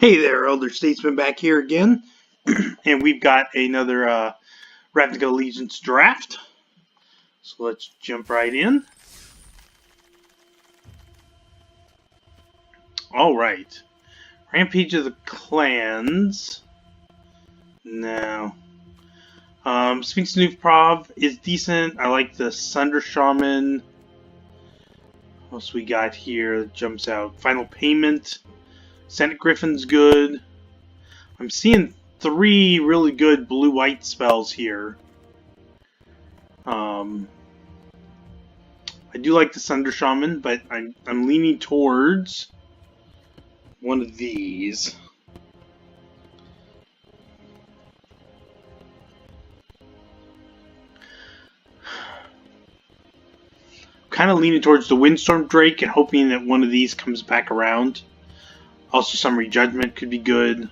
Hey there, Elder Statesman back here again, and we've got another Ravnica Allegiance draft. So let's jump right in. Alright. Rampage of the Clans. No. Sphinx New Prov is decent. I like the Sunder Shaman. What else we got here that jumps out? Final Payment. Senate Griffin's good. I'm seeing 3 really good blue-white spells here. I do like the Sunder Shaman, but I'm leaning towards one of these. Kind of leaning towards the Windstorm Drake and hoping that one of these comes back around. Also, Summary Judgment could be good.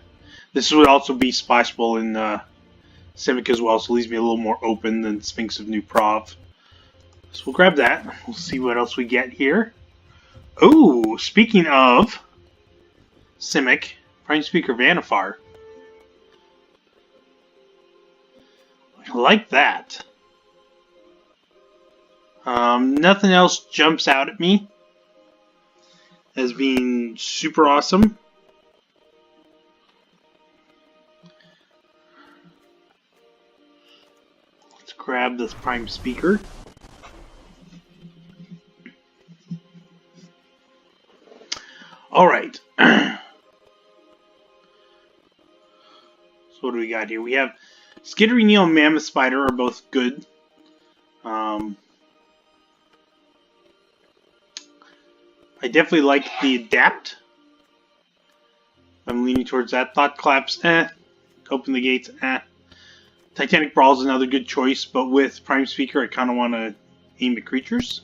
This would also be splashable in Simic as well, so it leaves me a little more open than Sphinx of New Prov. So we'll grab that. We'll see what else we get here. Oh, speaking of Simic, Prime Speaker Vanifar. I like that. Nothing else jumps out at me as being super awesome. Let's grab this Prime Speaker. Alright. So what do we got here? We have Skittery Neil and Mammoth Spider are both good. I definitely like the Adapt. I'm leaning towards that. Thought Collapse, Open the Gates, Titanic Brawl is another good choice, but with Prime Speaker, I kind of want to aim at creatures.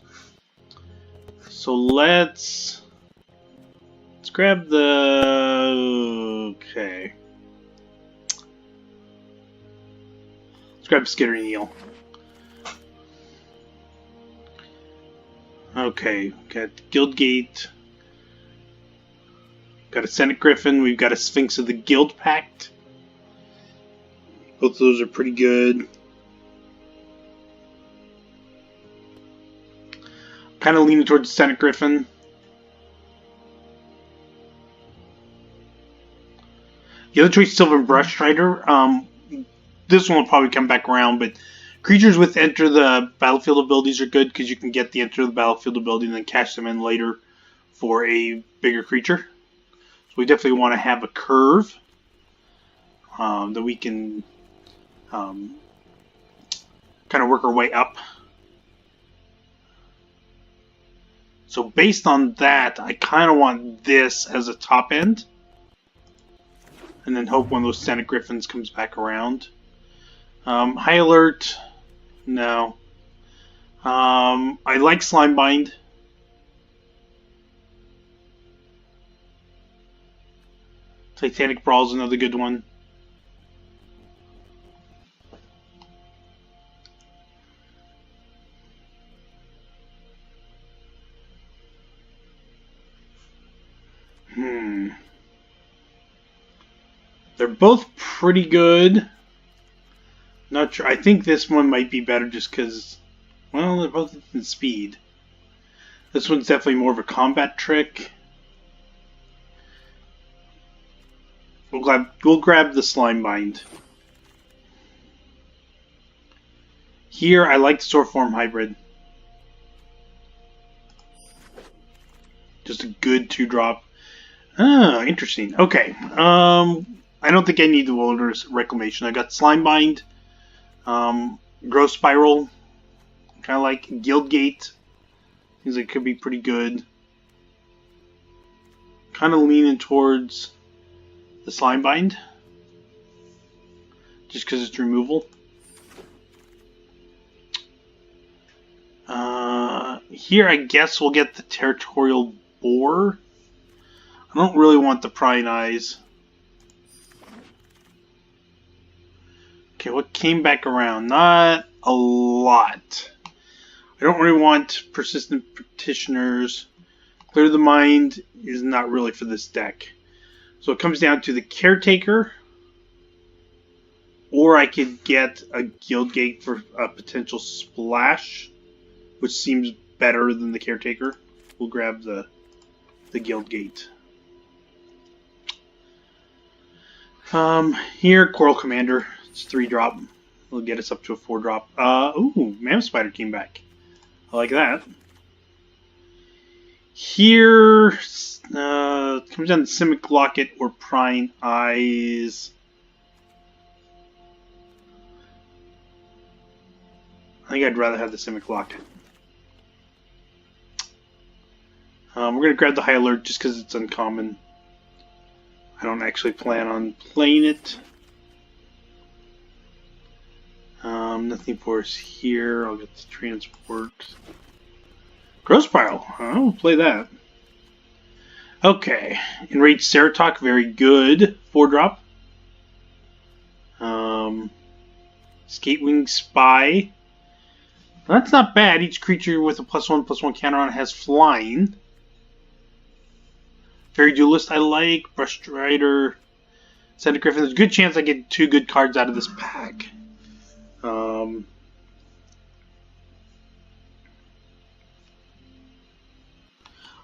So let's grab the... Okay. Let's grab Skittery Neil. Okay, got Guildgate, got a Senate Griffin, we've got a Sphinx of the Guild Pact. Both of those are pretty good. Kind of leaning towards the Senate Griffin. The other choice is Sylvan Brush Strider. This one will probably come back around, but creatures with Enter the Battlefield abilities are good because you can get the Enter the Battlefield ability and then cash them in later for a bigger creature. So we definitely want to have a curve that we can kind of work our way up. So based on that, I kind of want this as a top end. And then hope one of those Senate Griffins comes back around. High Alert... No. I like Slimebind. Titanic Brawl is another good one. They're both pretty good. Not sure. I think this one might be better just because, well, they're both in speed. This one's definitely more of a combat trick. We'll grab the Slimebind. Here, I like the Storeform Hybrid. Just a good 2-drop. Ah, interesting. Okay. I don't think I need the Wilderness Reclamation. I got Slimebind. Growth Spiral, kind of like Guildgate, seems like it could be pretty good. Kind of leaning towards the Slimebind, just because it's removal. Here I guess we'll get the Territorial Boar. I don't really want the Prying Eyes. Okay, what came back around? Not a lot. I don't really want Persistent Petitioners. Clear the Mind is not really for this deck. So it comes down to the Caretaker, or I could get a Guild Gate for a potential splash, which seems better than the Caretaker. We'll grab the Guild Gate. Here, Coral Commander. It's 3-drop. It'll get us up to a 4-drop. Ooh, Mammoth Spider came back. I like that. Here, comes down to Simic Locket or Prying Eyes. I think I'd rather have the Simic Locket. We're going to grab the High Alert just because it's uncommon. I don't actually plan on playing it. Nothing for us here. I'll get the Transport. Gross Pile. I'll play that. Okay. Enraged Ceratok, very good. 4-drop. Skatewing Spy. That's not bad. Each creature with a +1/+1 counter on it has flying. Fairy Duelist I like. Brush Strider. Santa Griffin. There's a good chance I get 2 good cards out of this pack.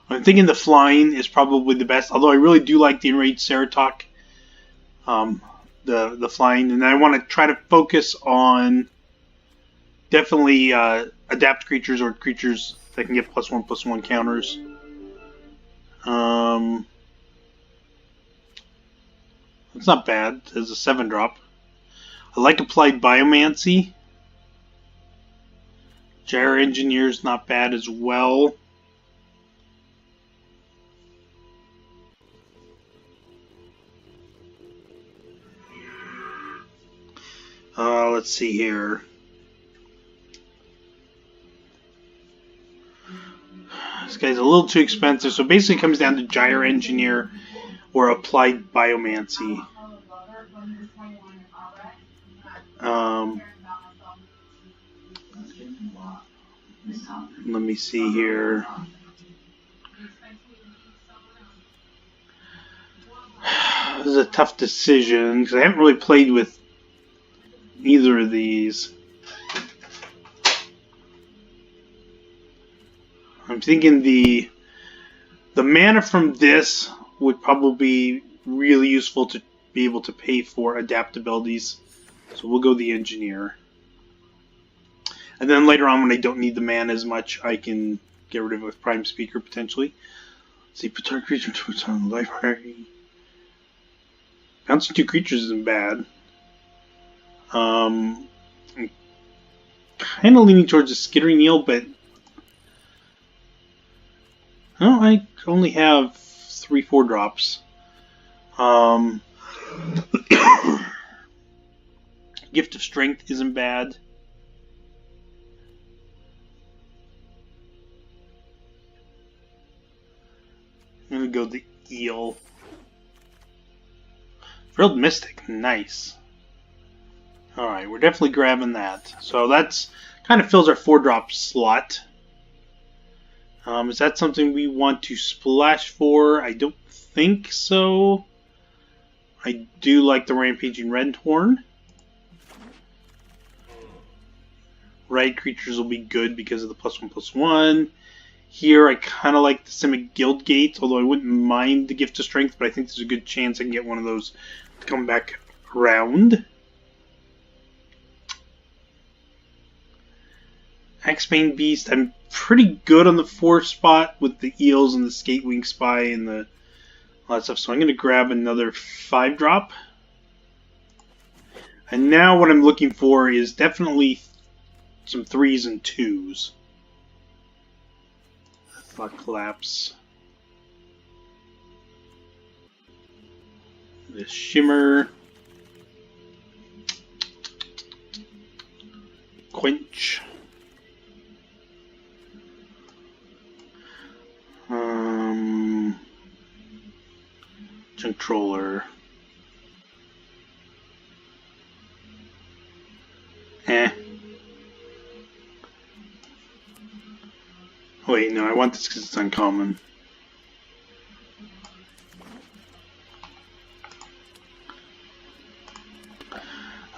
I'm thinking the flying is probably the best, although I really do like the Enraged Ceratok, the flying, and I want to try to focus on definitely adapt creatures or creatures that can get +1/+1 counters. It's not bad as a 7-drop. I like Applied Biomancy. Gyre Engineer's not bad as well. Let's see here. This guy's a little too expensive, so basically it comes down to Gyre Engineer or Applied Biomancy. Let me see here. This is a tough decision because I haven't really played with either of these. I'm thinking the mana from this would probably be really useful to be able to pay for adaptabilities. So we'll go the Engineer. And then later on when I don't need the mana as much, I can get rid of it with Prime Speaker potentially. Let's see, put target creature to its own library. Bouncing 2 creatures isn't bad. I'm kind of leaning towards a Skittering Eel, but oh, I only have 3 4-drops. Gift of Strength isn't bad. I'm gonna go the Eel. Frilled Mystic, nice. Alright, we're definitely grabbing that. So that's kind of fills our 4-drop slot. Is that something we want to splash for? I don't think so. I do like the Rampaging Renthorn. Right creatures will be good because of the +1/+1. Here I kind of like the Simic Guild Gate, although I wouldn't mind the Gift of Strength, but I think there's a good chance I can get one of those to come back around. Axebane Beast, I'm pretty good on the 4 spot with the Eels and the Skatewing Spy and all that stuff, so I'm going to grab another 5-drop. And now what I'm looking for is definitely some 3s and 2s. Thought Collapse. The Shimmer. Quench. Controller. Wait, no, I want this because it's uncommon.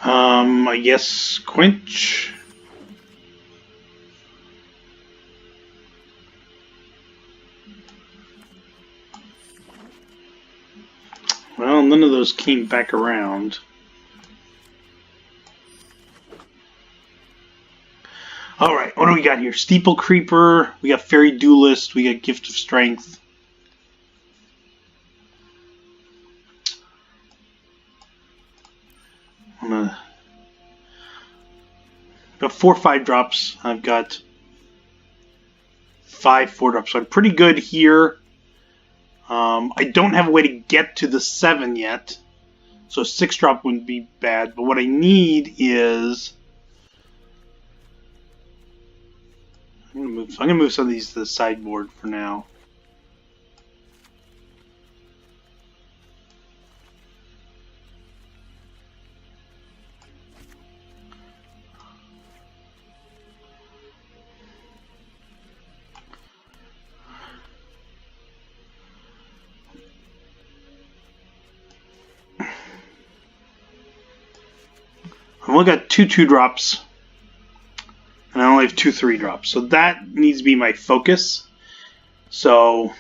I guess Quench. Well, none of those came back around. Alright, what do we got here? Steeple Creeper, we got Fairy Duelist, we got Gift of Strength. I'm gonna... Got 4 5-drops. I've got 5 4-drops. So I'm pretty good here. I don't have a way to get to the 7 yet. So a 6-drop wouldn't be bad. But what I need is... I'm gonna move some of these to the sideboard for now. I've only got 2 2-drops. And I only have 2 3-drops. So that needs to be my focus. So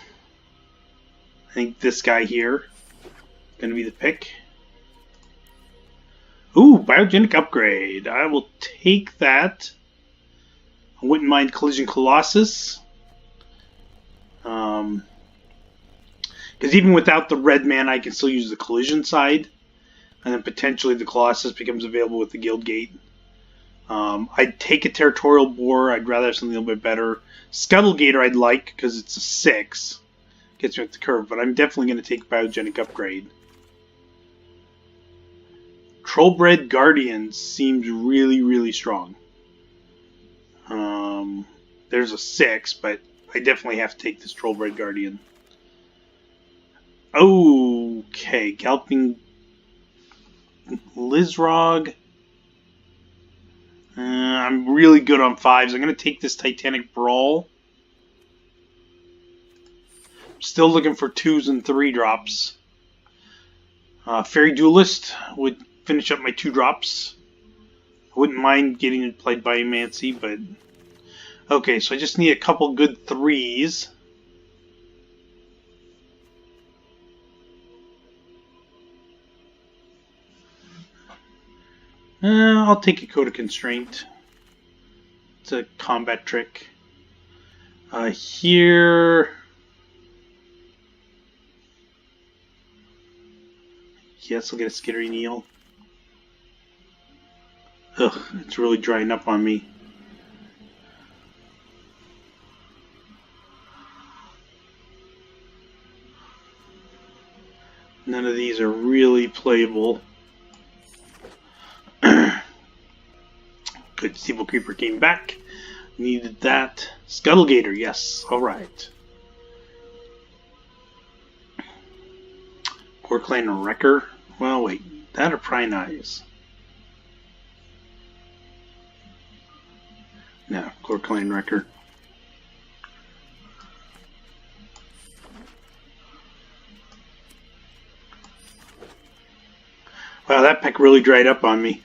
I think this guy here is going to be the pick. Ooh, Biogenic Upgrade. I will take that. I wouldn't mind Collision Colossus. Because even without the red mana, I can still use the Collision side. And then potentially the Colossus becomes available with the Guild Gate. I'd take a Territorial Boar. I'd rather have something a little bit better. Scuttle Gator I'd like because it's a 6. Gets me up the curve. But I'm definitely going to take Biogenic Upgrade. Trollbred Guardian seems really, really strong. There's a 6, but I definitely have to take this Trollbred Guardian. Okay, Galloping Lizrog. I'm really good on 5s. I'm going to take this Titanic Brawl. Still looking for 2s and 3-drops. Fairy Duelist would finish up my 2-drops. I wouldn't mind getting it played by Mancy, but... Okay, so I just need a couple good 3s. I'll take a Code of Constraint. It's a combat trick. Here... Yes, I'll get a Skittery Needle. Ugh, it's really drying up on me. None of these are really playable. Good, Steeple Creeper came back. Needed that. Scuttle Gator, yes, alright. Gorkline Wrecker. Well, wait, that or Prying Eyes? No, Gorkline Wrecker. Wow, that pack really dried up on me.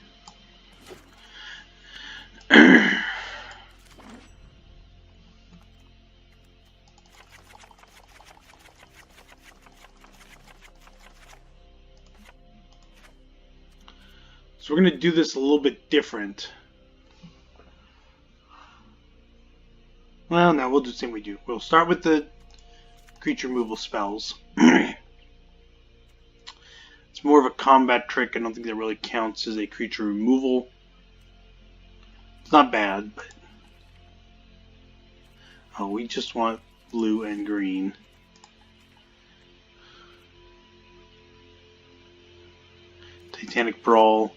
So we're going to do this a little bit different. Well, no, we'll do the same we do. We'll start with the creature removal spells. It's more of a combat trick. I don't think that really counts as a creature removal. It's not bad, but... Oh, we just want blue and green. Titanic Brawl.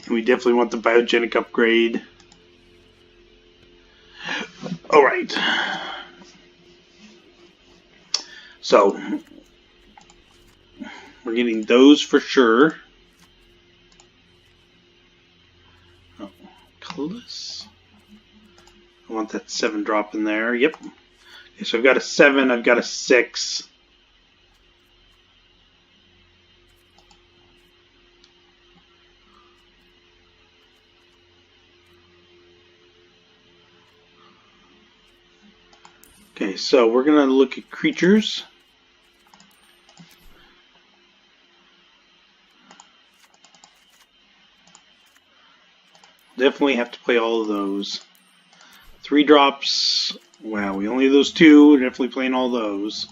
And we definitely want the Biogenic Upgrade. Alright. So, we're getting those for sure. Oh, close. I want that 7-drop in there. Yep. Okay, so I've got a 7, I've got a 6. so we're going to look at creatures. Definitely have to play all of those. 3-drops. Wow, we only have those 2. We're definitely playing all those.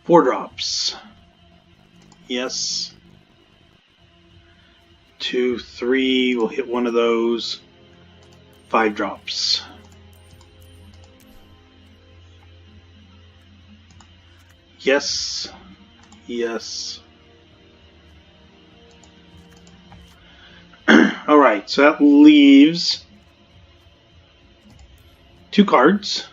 4-drops. Yes. 2, 3. We'll hit one of those. 5-drops. Yes. Yes. Alright, so that leaves 2 cards.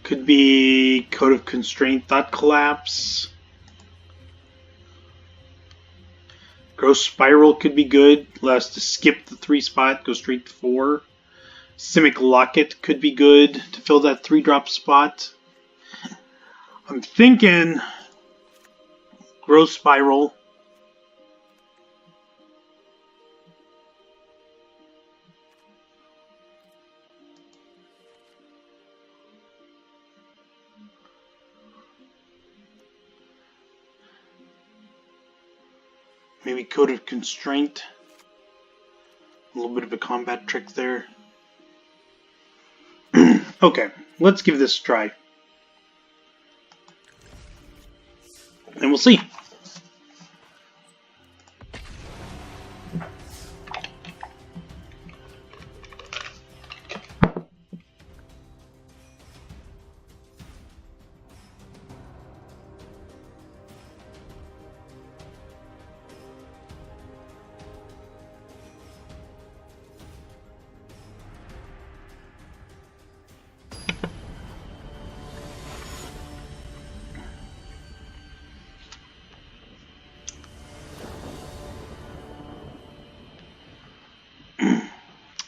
Could be Code of Constraint, Thought Collapse. Gross Spiral could be good. Allow us to skip the 3 spot, go straight to 4. Simic Locket could be good to fill that 3-drop spot. I'm thinking Gross Spiral. Maybe Code of Constraint. A little bit of a combat trick there. Okay, let's give this a try. And we'll see.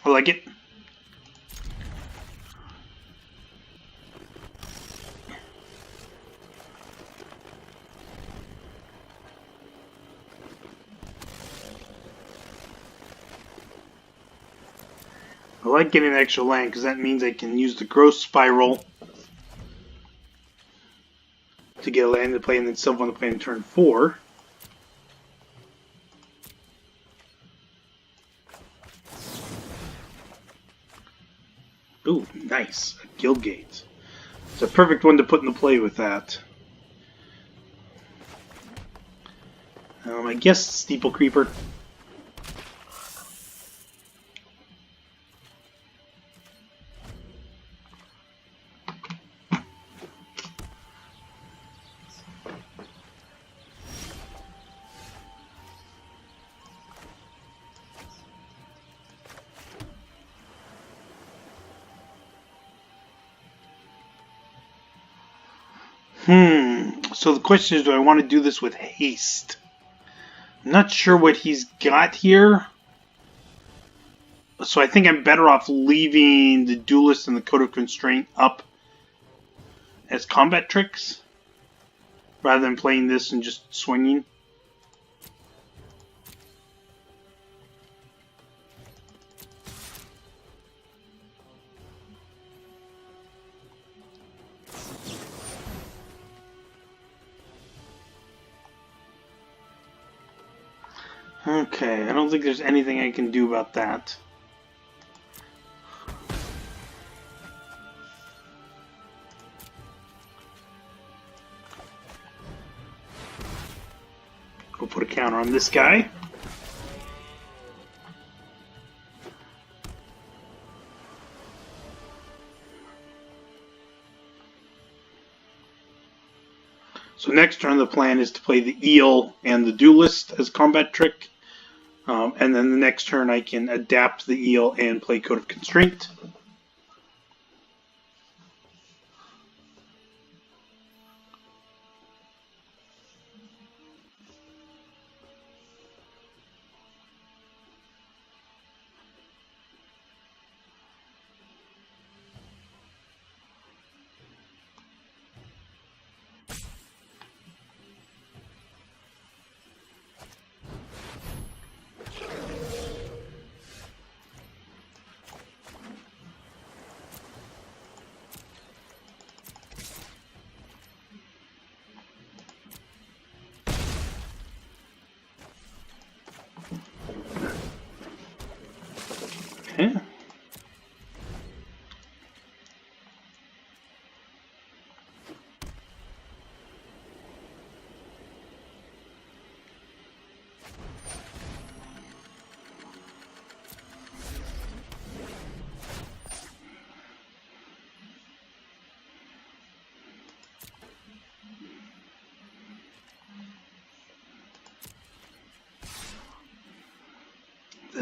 I like it. I like getting an extra land because that means I can use the Gross Spiral to get a land to play and then sub one to play in turn 4. Ooh, nice. A Guildgate. It's a perfect one to put into play with that. I guess Steeple Creeper. So the question is, do I want to do this with haste? I'm not sure what he's got here. So I think I'm better off leaving the Duelist and the Code of Constraint up as combat tricks rather than playing this and just swinging. Okay, I don't think there's anything I can do about that. Go put a counter on this guy. So next turn the plan is to play the Eel and the Duelist as combat trick. And then the next turn I can adapt the Eel and play Code of Constraint.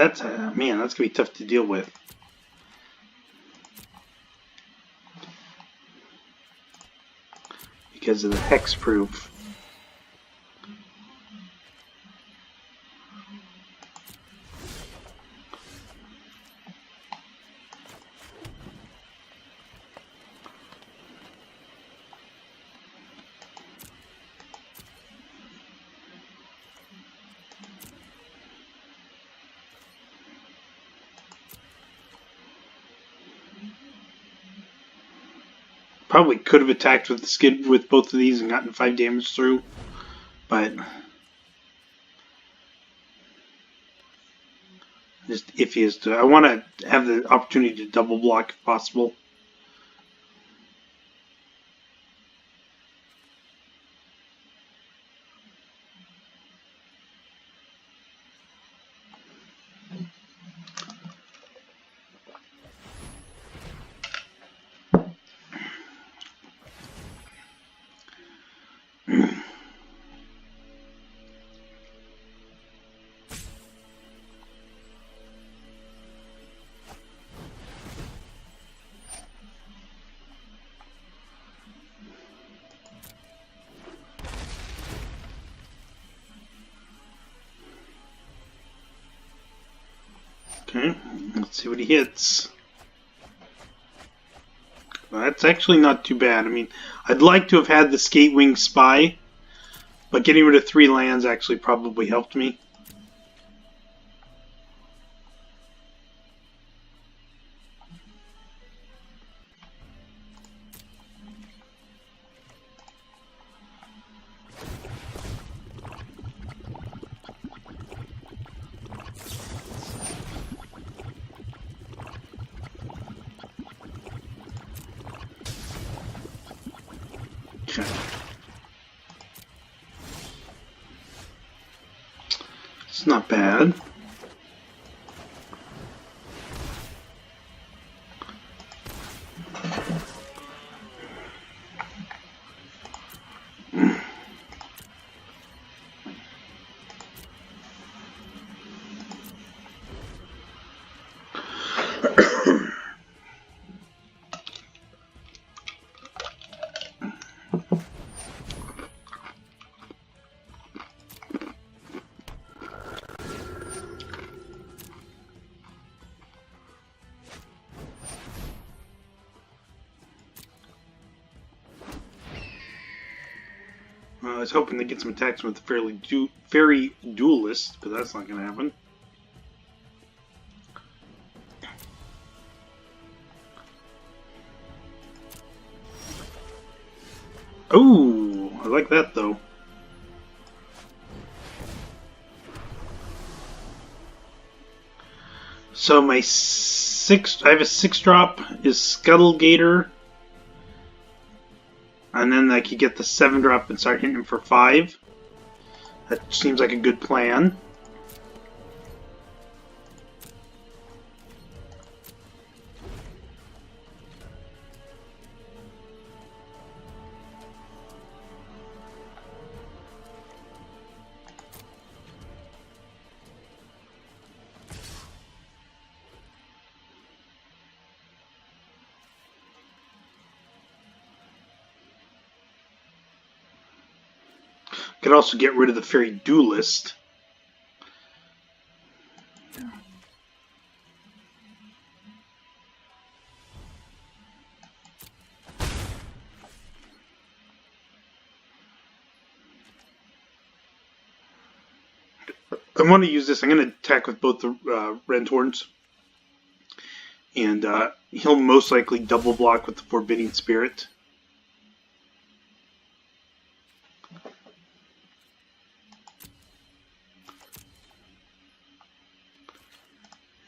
that's man, that's gonna be tough to deal with. Because of the hexproof. Probably could have attacked with the skid with both of these and gotten 5 damage through, but just iffy as to. I want to have the opportunity to double block if possible. Okay, let's see what he hits. Well, that's actually not too bad. I mean, I'd like to have had the Skatewing Spy, but getting rid of 3 lands actually probably helped me. Okay. It's not bad. I was hoping to get some attacks with Fairy Duelist, but that's not going to happen. Oh, I like that though. So my I have a 6-drop is Scuttlegator. And then I could get the 7-drop and start hitting him for 5. That seems like a good plan. Could also get rid of the Fairy Duelist. I want to use this. I'm going to attack with both the Rentorns. And he'll most likely double block with the Forbidding Spirit.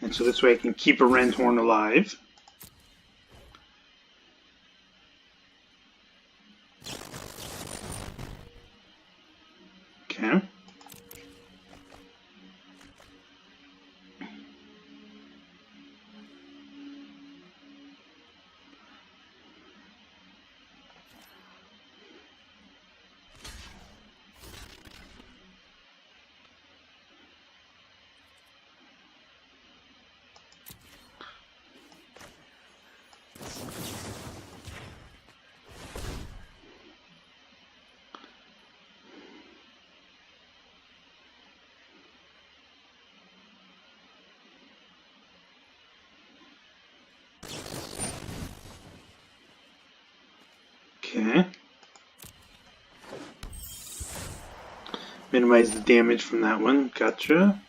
And so this way I can keep a Rentorn alive. Okay. Okay. Minimize the damage from that one. Gotcha.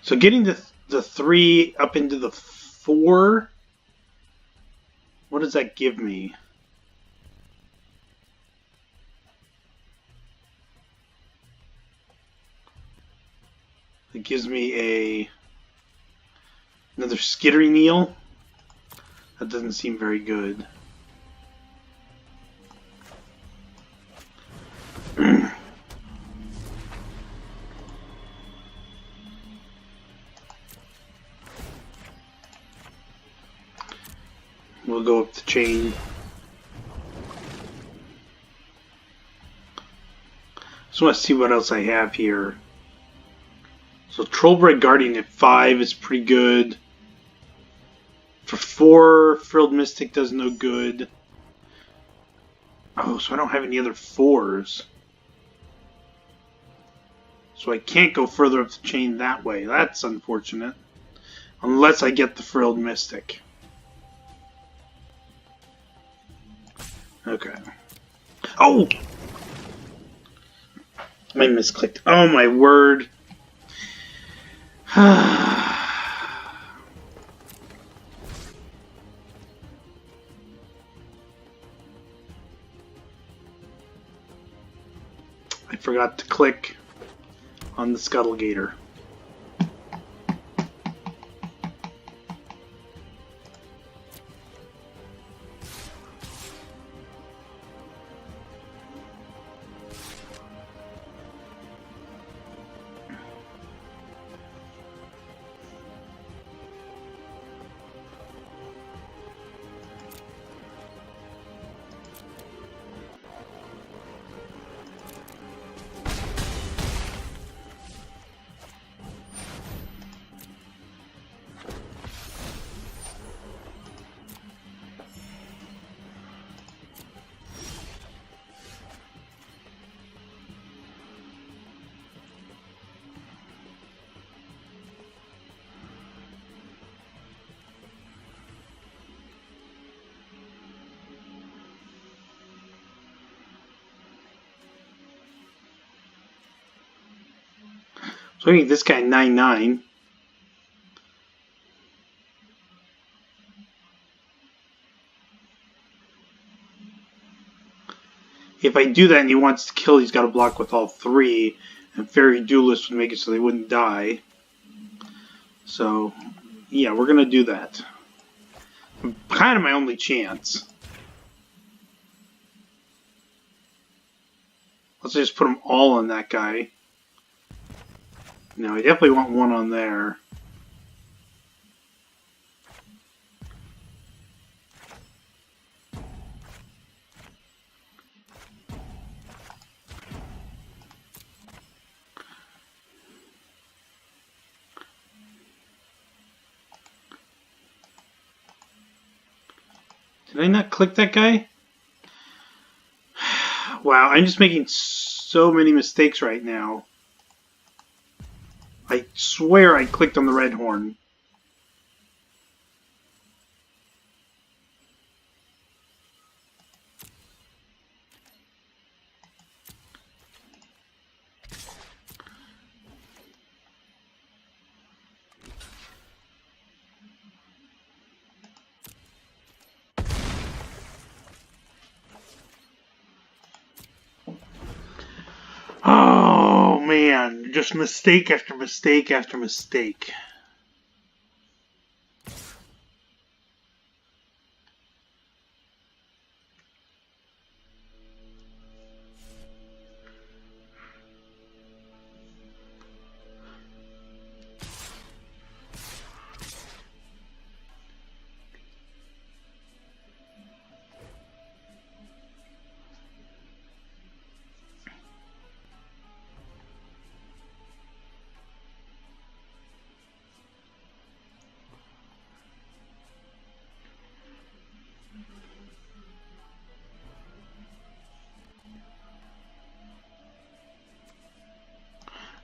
So getting the 3 up into the 4, what does that give me? It gives me another skittery kneel. That doesn't seem very good. We'll go up the chain. Just want to see what else I have here. So Trollbred Guardian at 5 is pretty good. For 4, Frilled Mystic does no good. Oh, so I don't have any other 4s. So I can't go further up the chain that way. That's unfortunate. Unless I get the Frilled Mystic. Okay. Oh! I misclicked. Oh my word. I forgot to click on the Scuttle Gator. So I think this guy 9/9. If I do that and he wants to kill, he's got to block with all 3. And Fairy Duelist would make it so they wouldn't die. So, yeah, we're going to do that. Kind of my only chance. Let's just put them all on that guy. No, I definitely want one on there. Did I not click that guy? Wow, I'm just making so many mistakes right now. I swear I clicked on the red horn. Oh man, just mistake after mistake after mistake.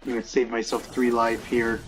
I'm going to save myself 3 life here.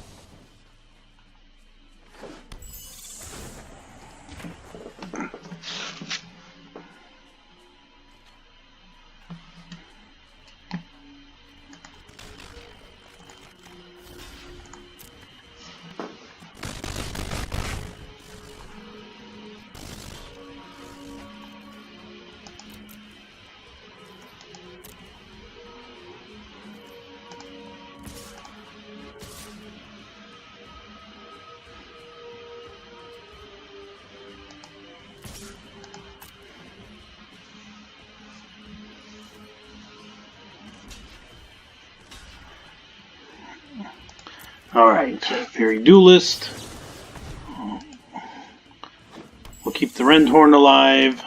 Alright, Fairy Duelist. We'll keep the Rendhorn alive.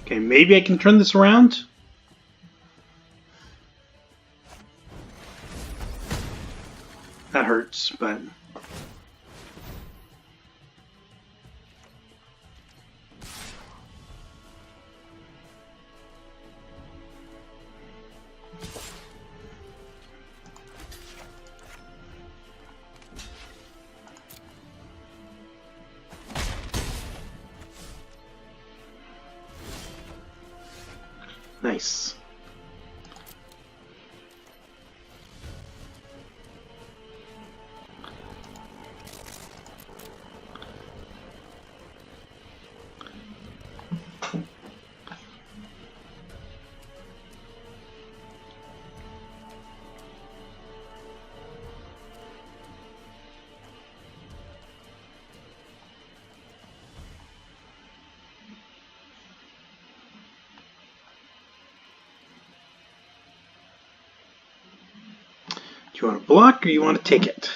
Okay, maybe I can turn this around. That hurts, but... Nice. Do you want to block or you want to take it?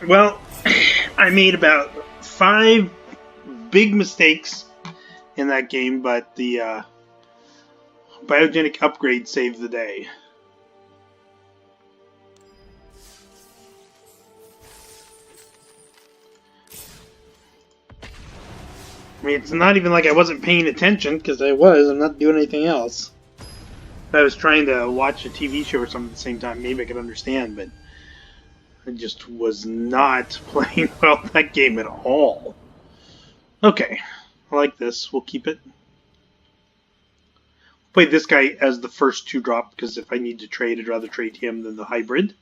Well, I made about 5 big mistakes in that game, but the biogenic upgrade saved the day. I mean, it's not even like I wasn't paying attention, because I was. I'm not doing anything else. If I was trying to watch a TV show or something at the same time, maybe I could understand, but I just was not playing well that game at all. Okay, I like this. We'll keep it. Play this guy as the first 2-drop, because if I need to trade, I'd rather trade him than the hybrid.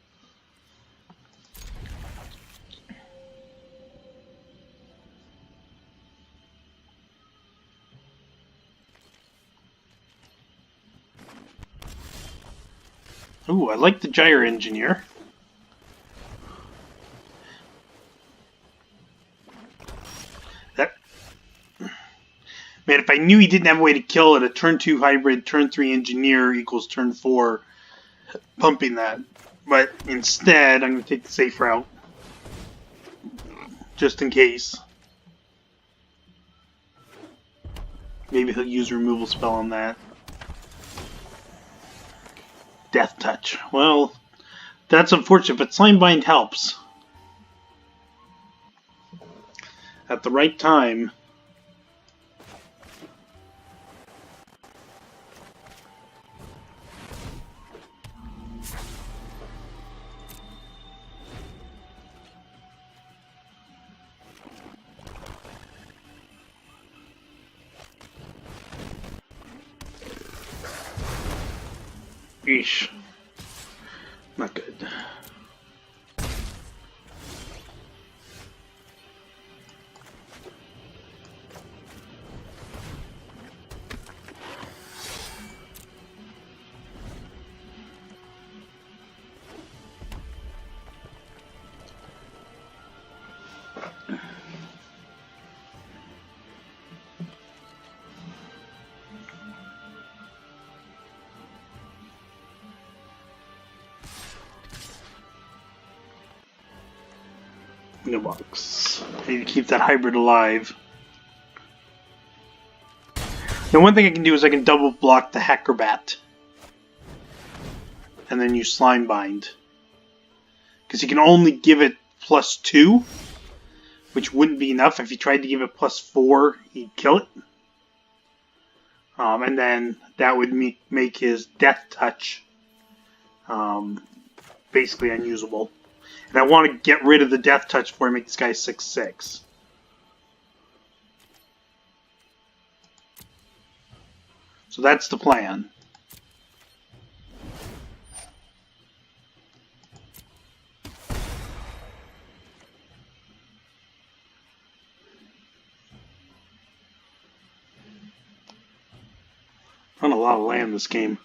Ooh, I like the Gyre Engineer. Man, if I knew he didn't have a way to kill it, a turn 2 hybrid, turn 3 engineer equals turn 4 pumping that. But instead, I'm going to take the safe route. Just in case. Maybe he'll use a removal spell on that. Death Touch. Well, that's unfortunate, but Slimebind helps. At the right time. Eesh. Not good. No box. I need to keep that hybrid alive. Now one thing I can do is I can double block the Acrobat. And then use Slime Bind. Because you can only give it +2. Which wouldn't be enough. If you tried to give it +4, he'd kill it. And then that would make his Death Touch basically unusable. And I want to get rid of the Death Touch before I make this guy 6/6. So that's the plan. On a lot of land this game.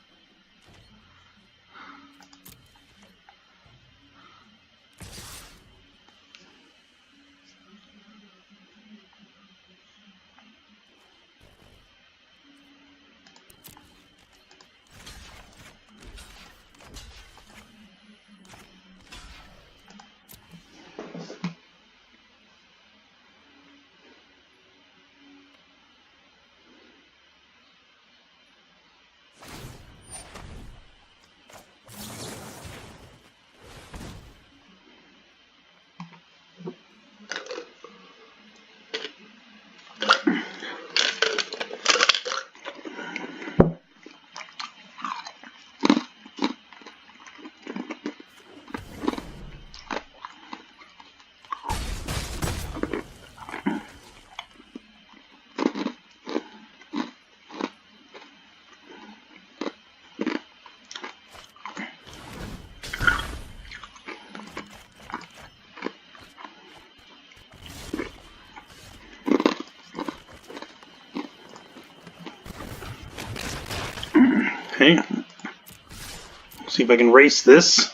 Okay. See if I can race this.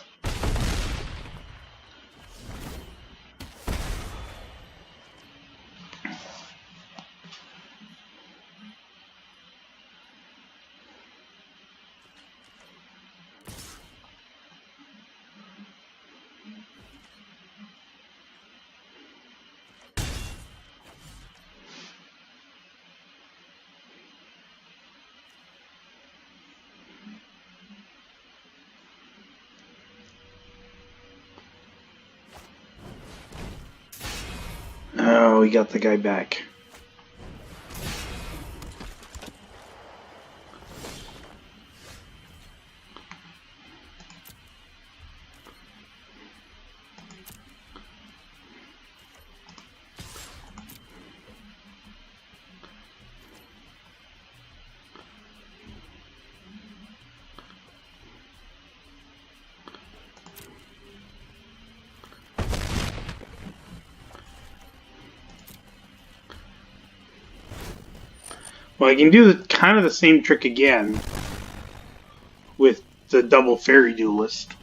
Oh, we got the guy back. Well, I can do kind of the same trick again with the double fairy duelist.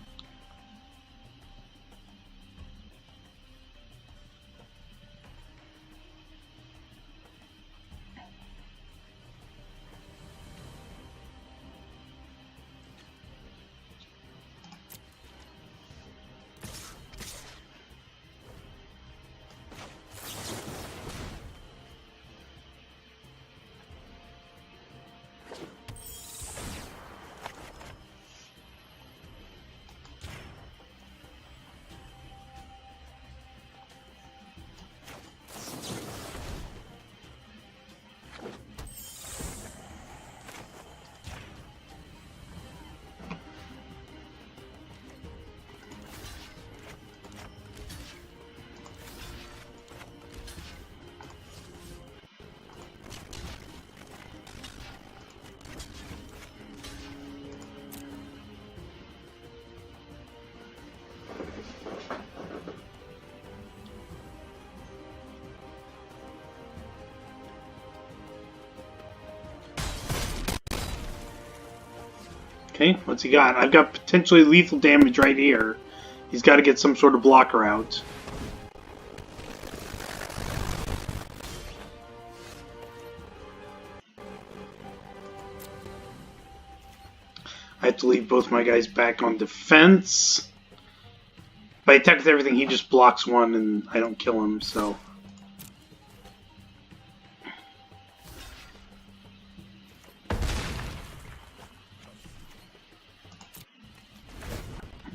Okay, what's he got? I've got potentially lethal damage right here. He's got to get some sort of blocker out. I have to leave both my guys back on defense. If I attack with everything, he just blocks one and I don't kill him, so...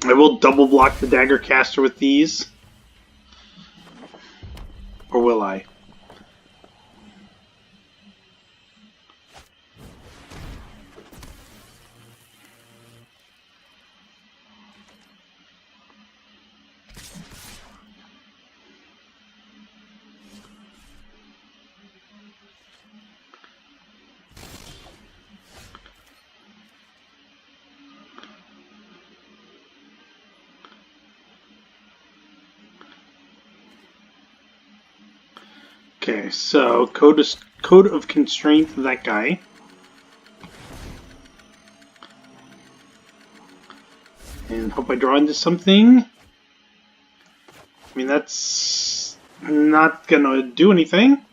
I will double block the dagger caster with these. Or will I? Okay, so code of constraint, that guy. And hope I draw into something. I mean, that's not gonna do anything.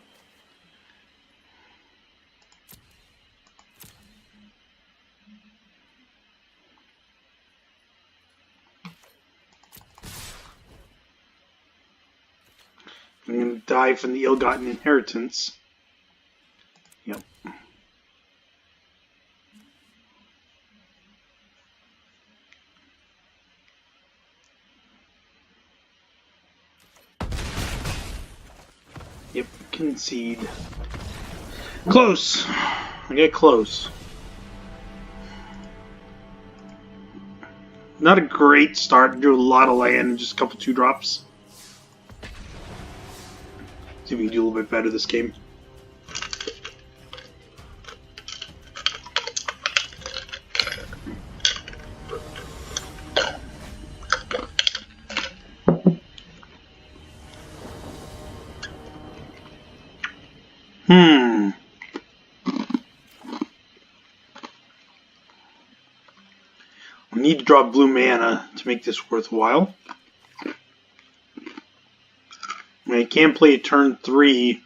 I'm going to die from the ill-gotten inheritance. Yep. Yep, concede. Close! I get close. Not a great start. Drew a lot of land in just a couple 2-drops. See if we can do a little bit better this game. We need to draw blue mana to make this worthwhile. I can play a turn 3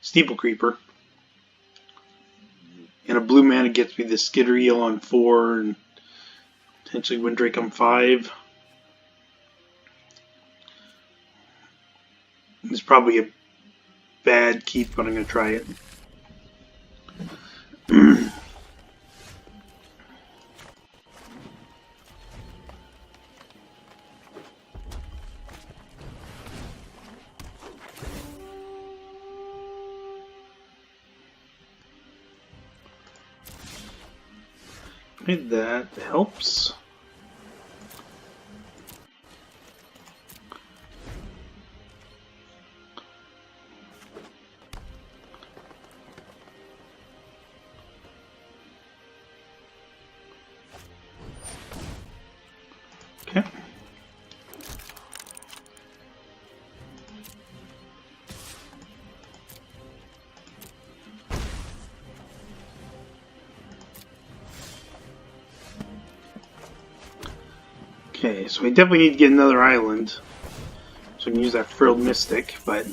Steeple Creeper. And a blue mana gets me the Skitter Eel on 4 and potentially Windrake on 5. It's probably a bad keep, but I'm going to try it. That helps. Okay. Okay, so we definitely need to get another island. So we can use that Frilled Mystic, but...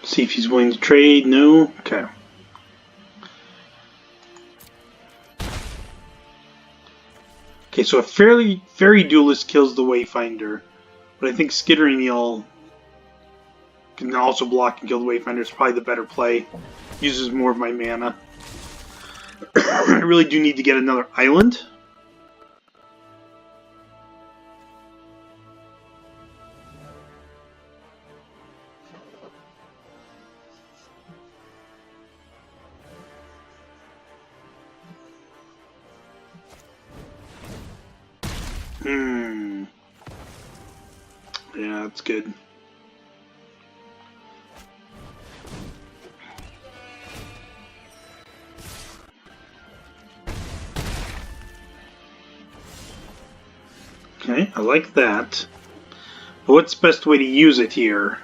See if he's willing to trade. No? Okay. Okay, so a Fairy Duelist kills the Wayfinder. But I think Skittering Eel can also block and kill the Wayfinder. It's probably the better play. Uses more of my mana. I really do need to get another island. Yeah, that's good. Okay, I like that. What's the best way to use it here?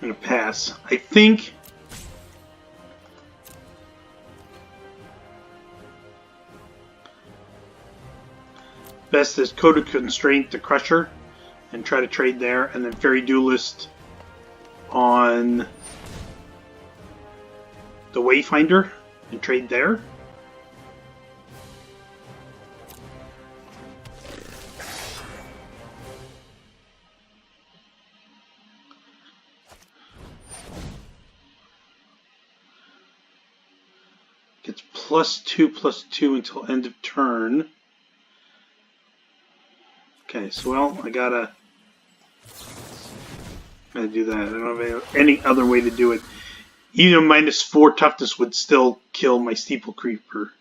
I'm going to pass. I think best is Code of Constraint to Crusher and try to trade there, and then Fairy Duelist on the Wayfinder and trade there. Gets +2/+2 until end of turn. Okay, so well, I gotta do that. I don't have any other way to do it. Even -4 toughness would still kill my Steeple Creeper.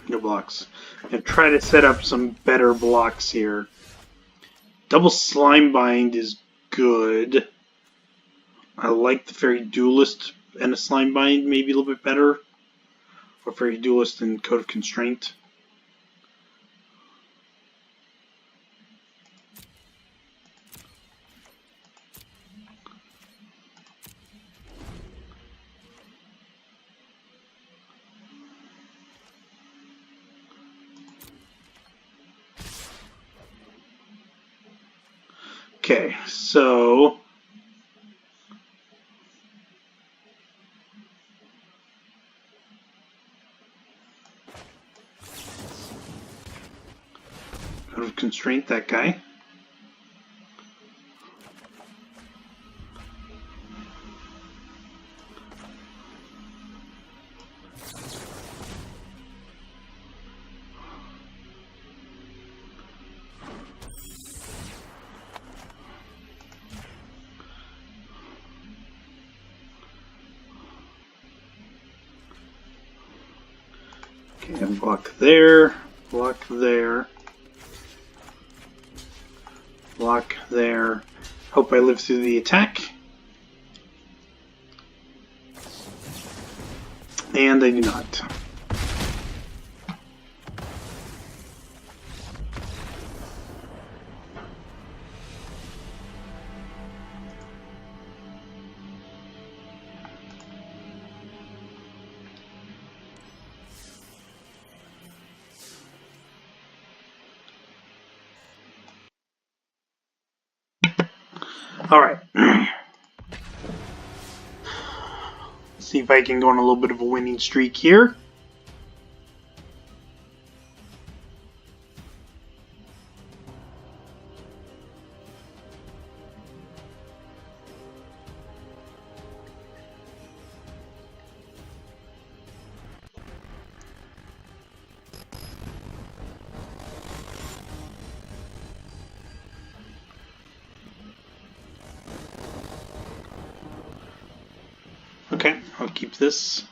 No blocks. And try to set up some better blocks here. Double Slime Bind is good. I like the Fairy Duelist and a Slime Bind maybe a little bit better. Or Fairy Duelist and Code of Constraint. Okay, so Code of Constraint that guy. Okay, and block there, block there, block there. Hope I live through the attack. And I do not. All right. See if I can go on a little bit of a winning streak here. Okay, I'll keep this.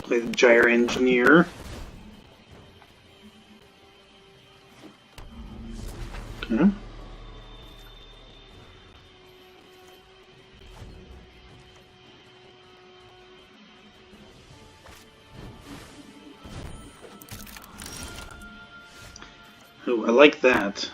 Play the Gyre Engineer. Okay. Oh, I like that.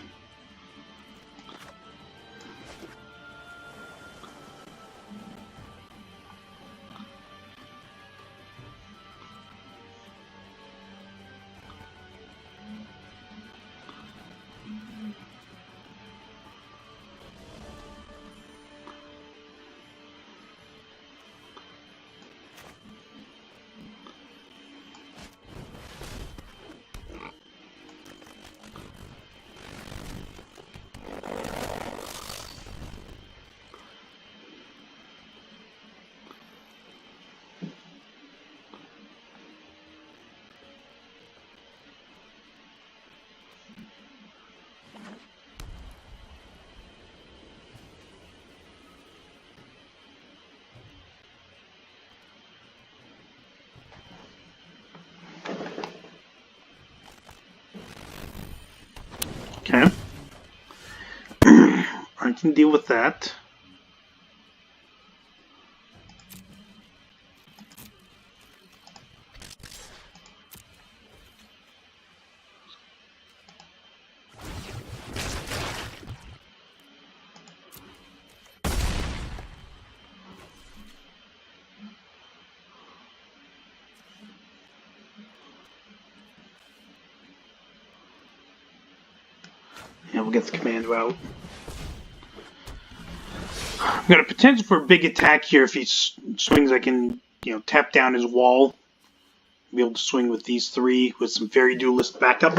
Okay. I can deal with that. Yeah, we'll get the commando out. I've got a potential for a big attack here if he swings. I can, tap down his wall. Be able to swing with these three with some Fairy Duelist backup.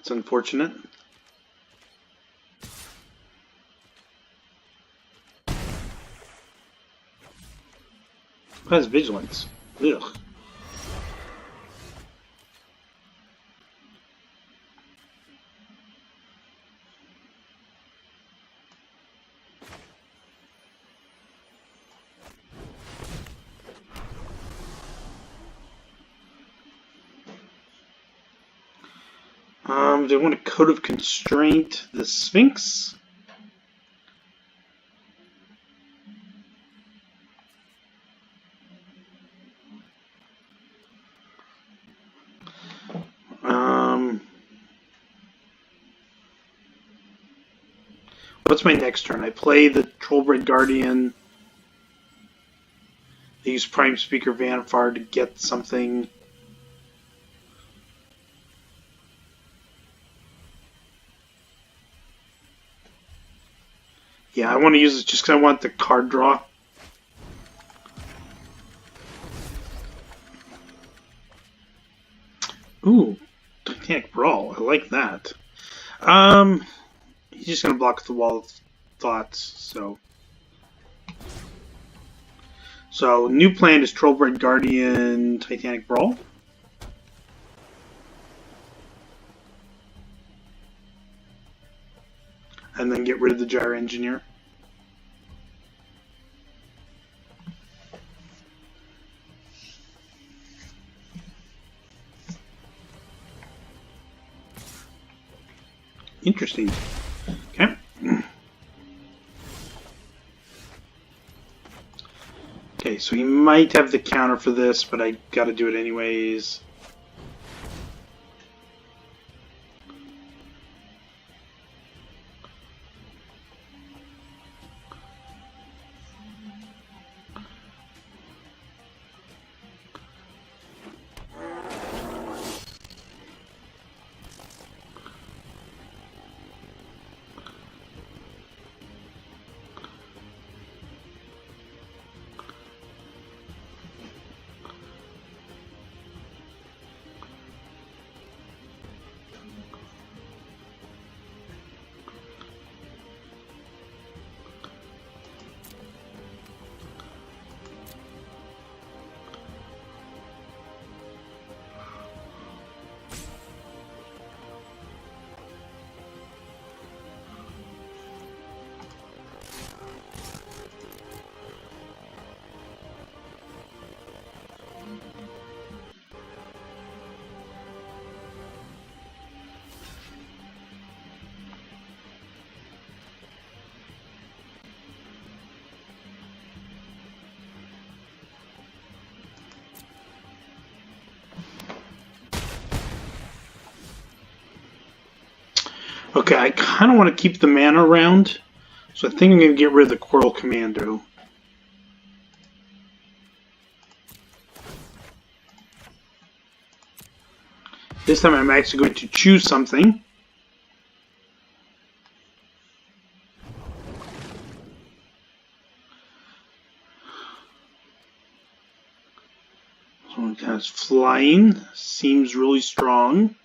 That's unfortunate. What has vigilance? Ugh. Do I want a Code of Constraint the Sphinx? What's my next turn? I play the Trollbred Guardian. I use Prime Speaker Vanfar to get something. Yeah, I want to use it just because I want the card draw. Ooh, Titanic Brawl. I like that. He's just going to block the Wall of Thoughts, so... So, new plan is Trollbred Guardian, Titanic Brawl. And then get rid of the Gyre Engineer. Interesting. Okay. Okay, so he might have the counter for this, but I gotta do it anyways. Okay, I kind of want to keep the mana around, so I think I'm going to get rid of the Coral Commando. This time I'm actually going to choose something. So it has flying, seems really strong.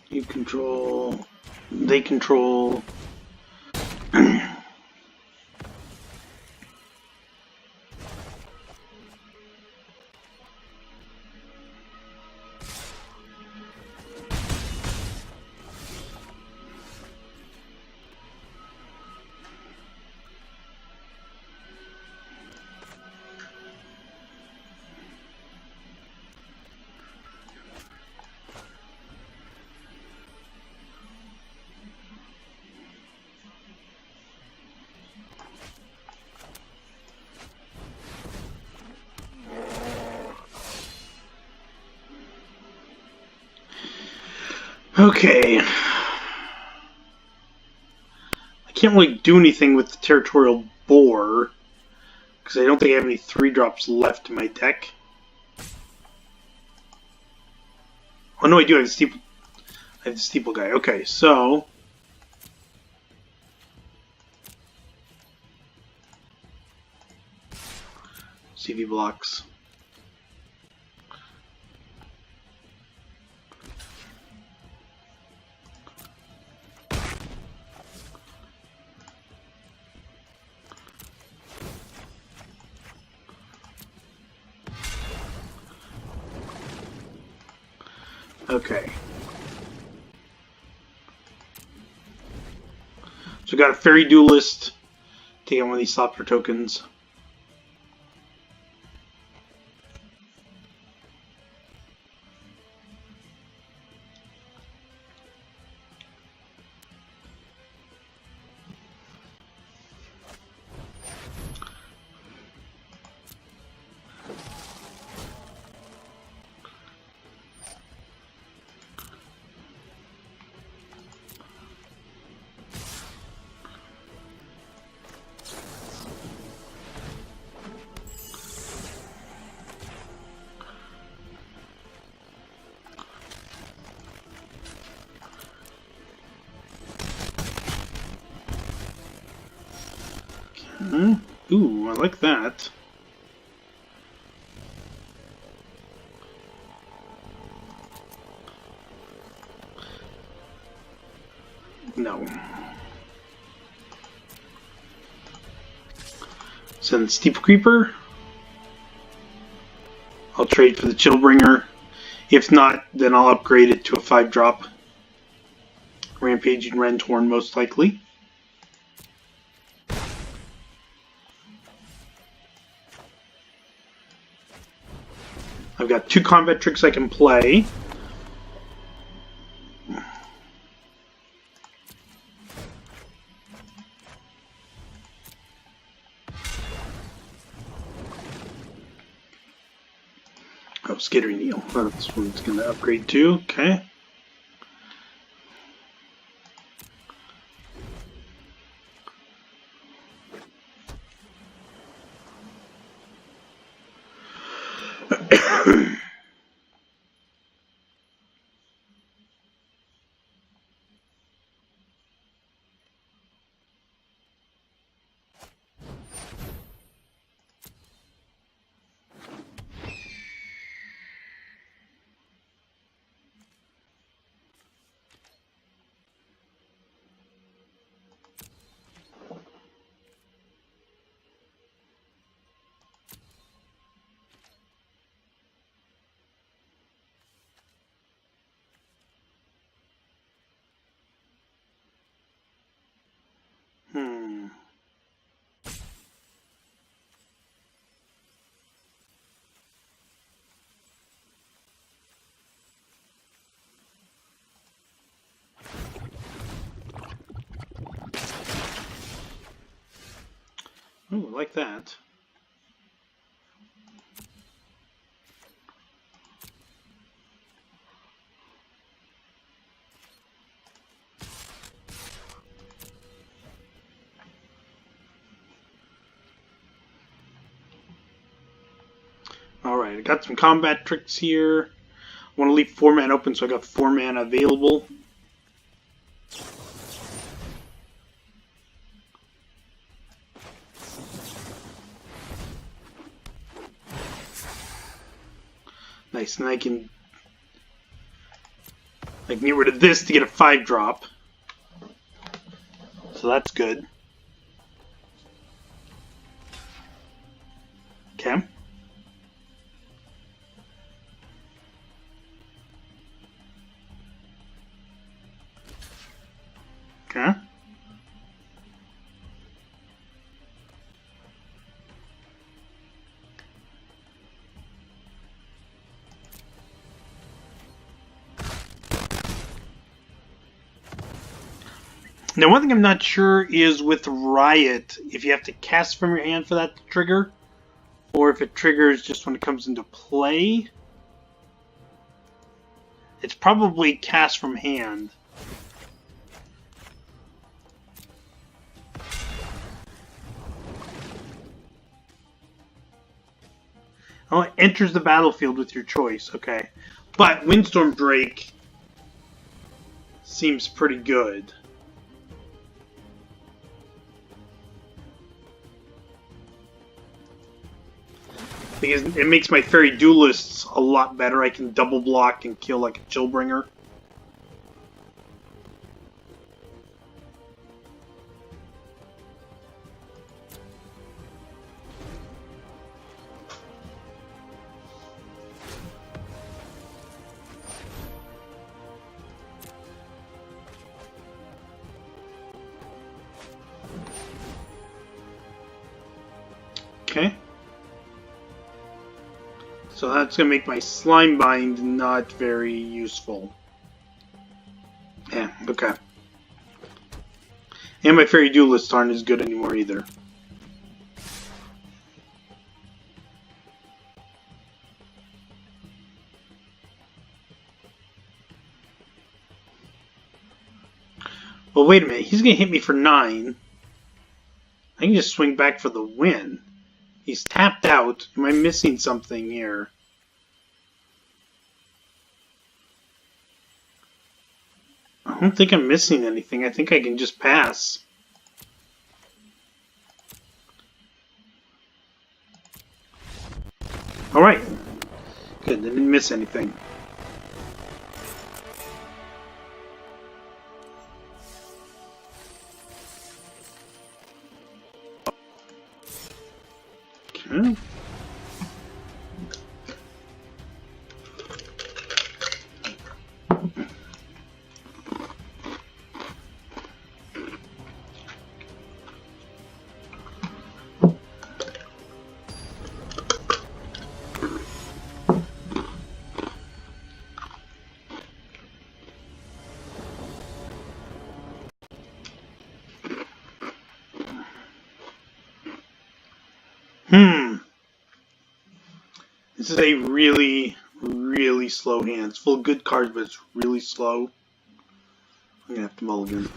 You control, they control. Okay. I can't really do anything with the Territorial Boar, because I don't think I have any 3-drops left in my deck. Oh no, I do have the Steeple. I have the Steeple guy. Okay, so... CV blocks. Okay. So we got a Fairy Duelist. Take on one of these Sopter tokens. Ooh, I like that. No. Send Steeple Creeper. I'll trade for the Chillbringer. If not, then I'll upgrade it to a 5-drop. Rampaging Rentorn, most likely. I've got 2 combat tricks I can play. Oh, Skittering Eel. That's what it's going to upgrade to. Okay. Ooh, like that. Alright, I got some combat tricks here. I want to leave 4 mana open, so I got 4 mana available. Nice, and I can get rid of this to get a 5-drop. So that's good. Okay. Okay. Now, one thing I'm not sure is with Riot, if you have to cast from your hand for that to trigger, or if it triggers just when it comes into play. It's probably cast from hand. Oh, it enters the battlefield with your choice. Okay. But Windstorm Drake seems pretty good. Because it makes my Fairy Duelists a lot better. I can double block and kill like a Chillbringer. Okay. So that's going to make my Slime Bind not very useful. Yeah, okay. And my Fairy Duelists aren't as good anymore either. Well, wait a minute. He's going to hit me for 9. I can just swing back for the win. He's tapped out. Am I missing something here? I don't think I'm missing anything. I think I can just pass. Alright. Good, I didn't miss anything. Okay. This is a really, really slow hand. It's full of good cards, but it's really slow. I'm going to have to mulligan.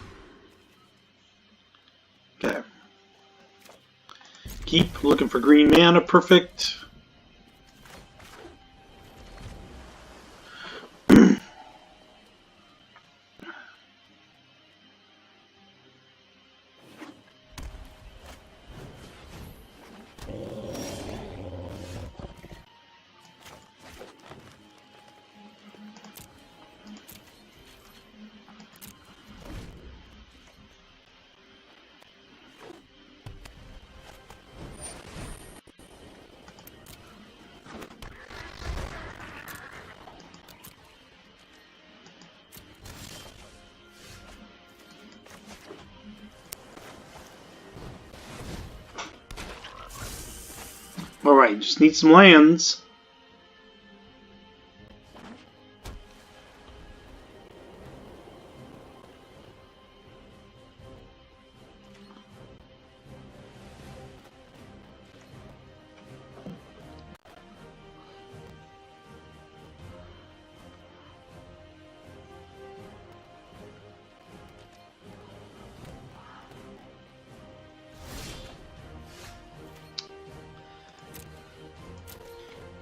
Okay. Keep looking for green mana. Perfect. fine. Just need some lands.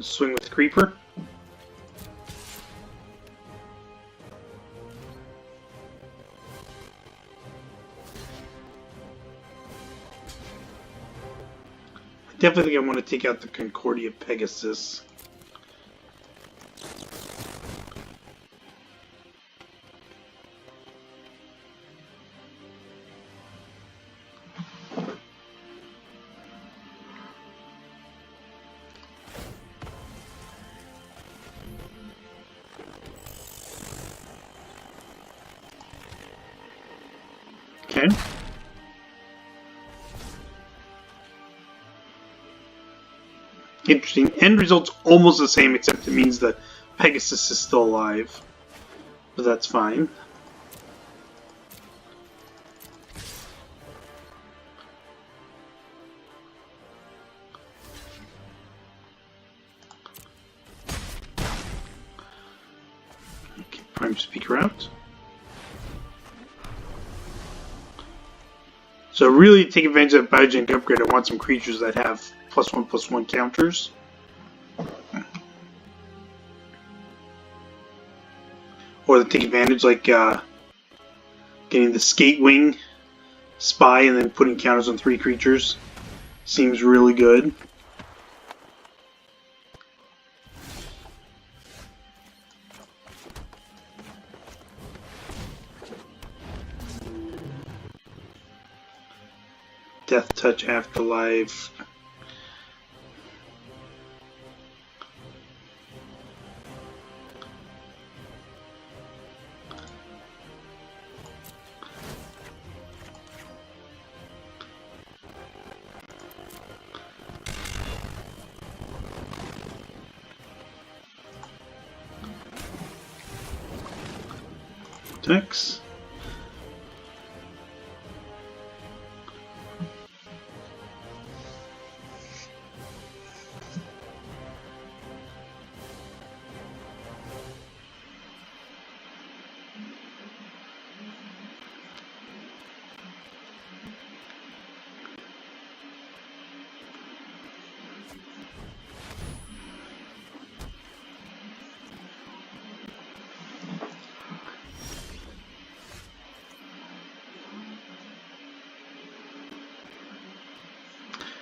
Swing with Creeper. I definitely think I want to take out the Concordia Pegasus. Okay. Interesting. End result's almost the same, except it means the Pegasus is still alive. But that's fine. Okay, Prime Speaker out. So really take advantage of that biogenic upgrade, I want some creatures that have +1/+1 counters. Or to take advantage, like getting the Skatewing Spy and then putting counters on 3 creatures. Seems really good. Death Touch Afterlife. Text.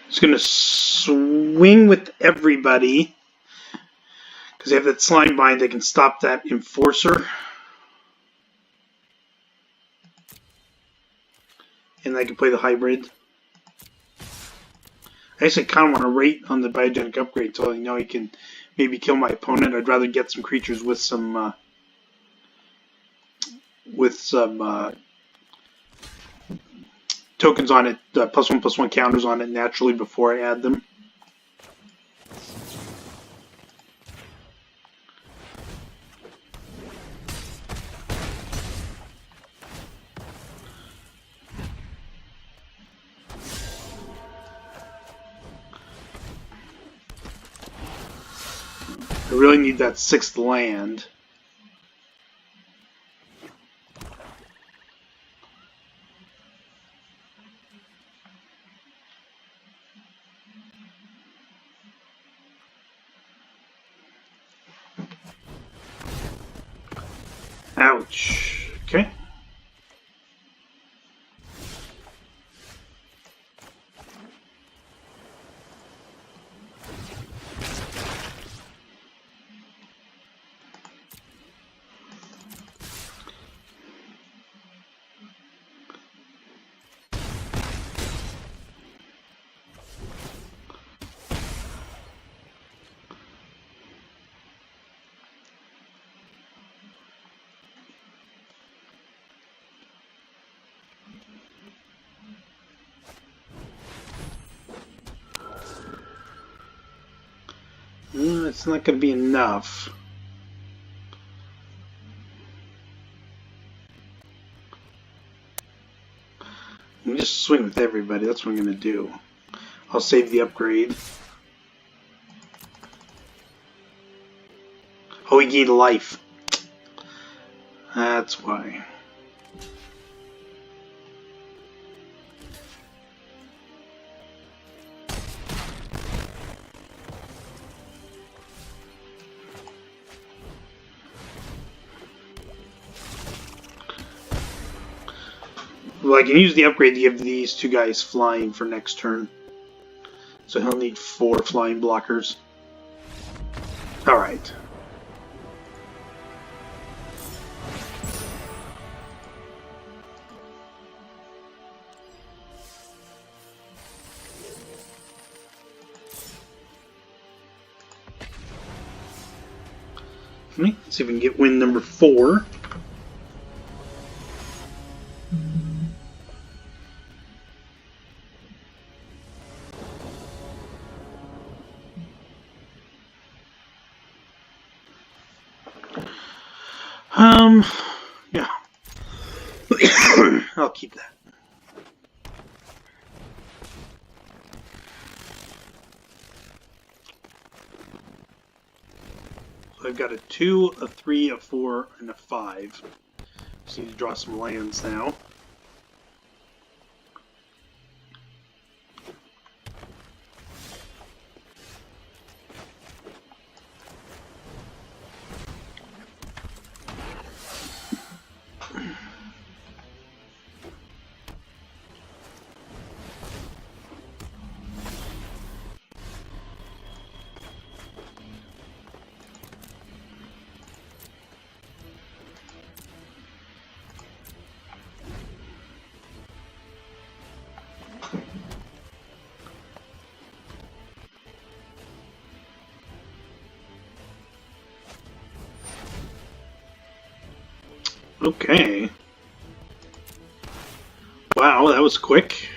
Just going to swing with everybody. Because they have that Slime Bind, they can stop that Enforcer. And I can play the Hybrid. I actually kind of want to wait on the Biogenic Upgrade until I know he can maybe kill my opponent. I'd rather get some creatures with some tokens on it, +1/+1 counters on it naturally before I add them. I really need that 6th land. Ouch. Okay. That's not going to be enough. I'm just swing with everybody. That's what I'm going to do. I'll save the upgrade. Oh, he gained life. That's why. Well, I can use the upgrade to give these two guys flying for next turn. So he'll need 4 flying blockers. Alright. Let's see if we can get win number 4. Yeah. I'll keep that. So I've got a 2, a 3, a 4, and a 5. Just need to draw some lands now. Okay. Wow, that was quick.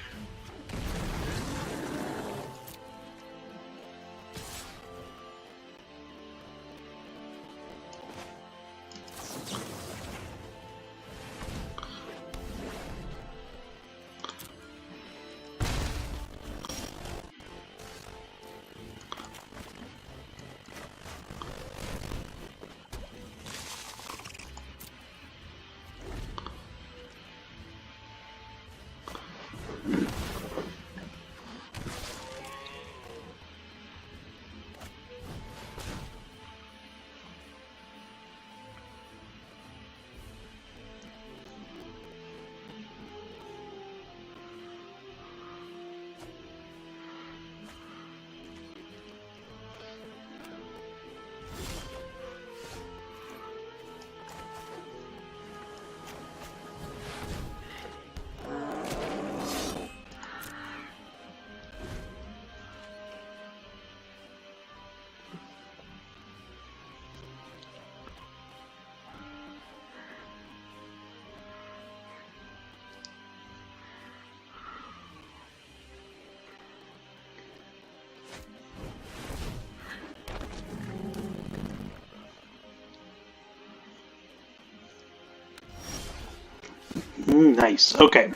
Nice. Okay.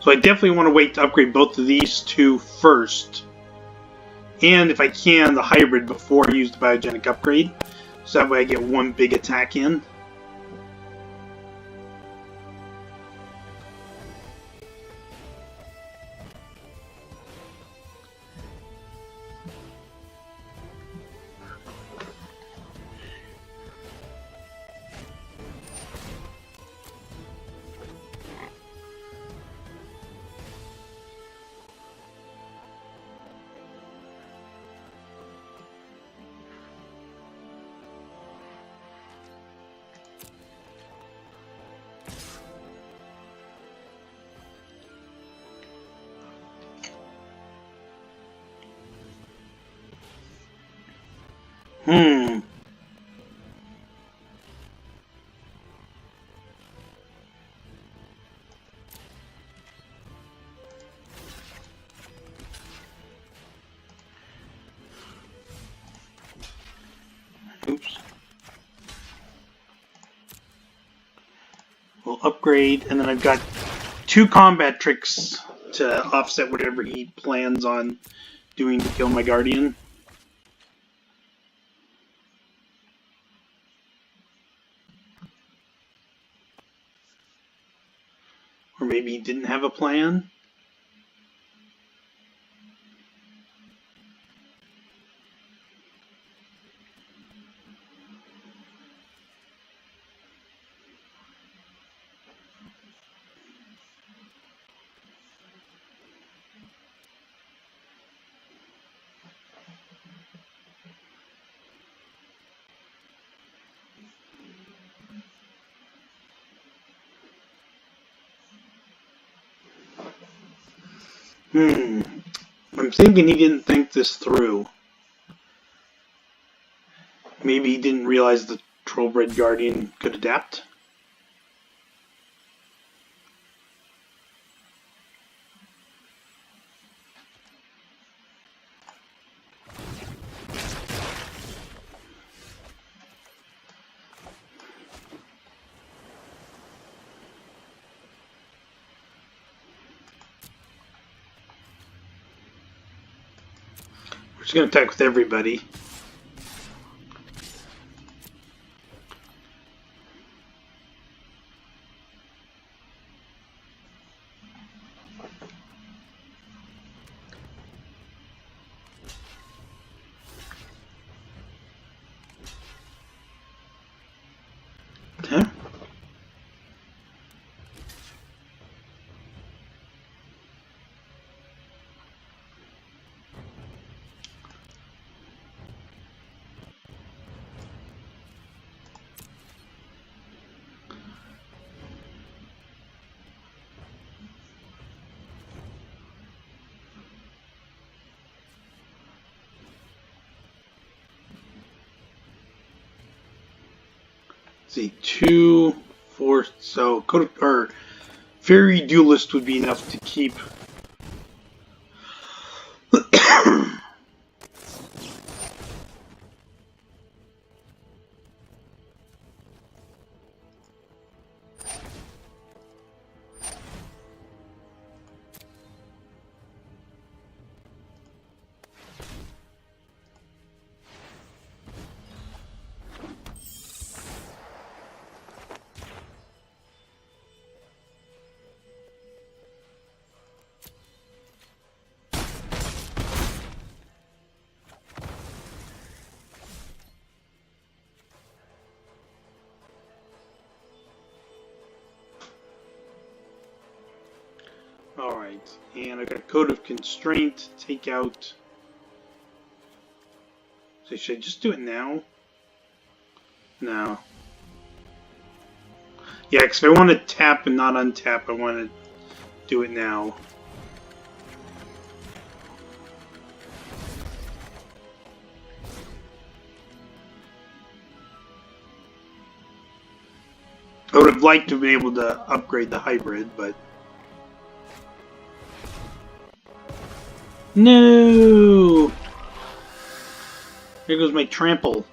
So I definitely want to wait to upgrade both of these two first. And if I can, the hybrid before I use the biogenic upgrade. So that way I get one big attack in. upgrade, and then I've got 2 combat tricks to offset whatever he plans on doing to kill my Guardian. Or maybe he didn't have a plan. I'm thinking he didn't think this through. Maybe he didn't realize the Trollbred Guardian could adapt. We're just going to attack with everybody. Okay. See, 2, 4, so Fairy Duelist would be enough to keep. Alright, and I've got a Code of Constraint, take out. So should I just do it now? No. Yeah, because if I want to tap and not untap, I want to do it now. I would have liked to have been able to upgrade the hybrid, but... No! There goes my trample.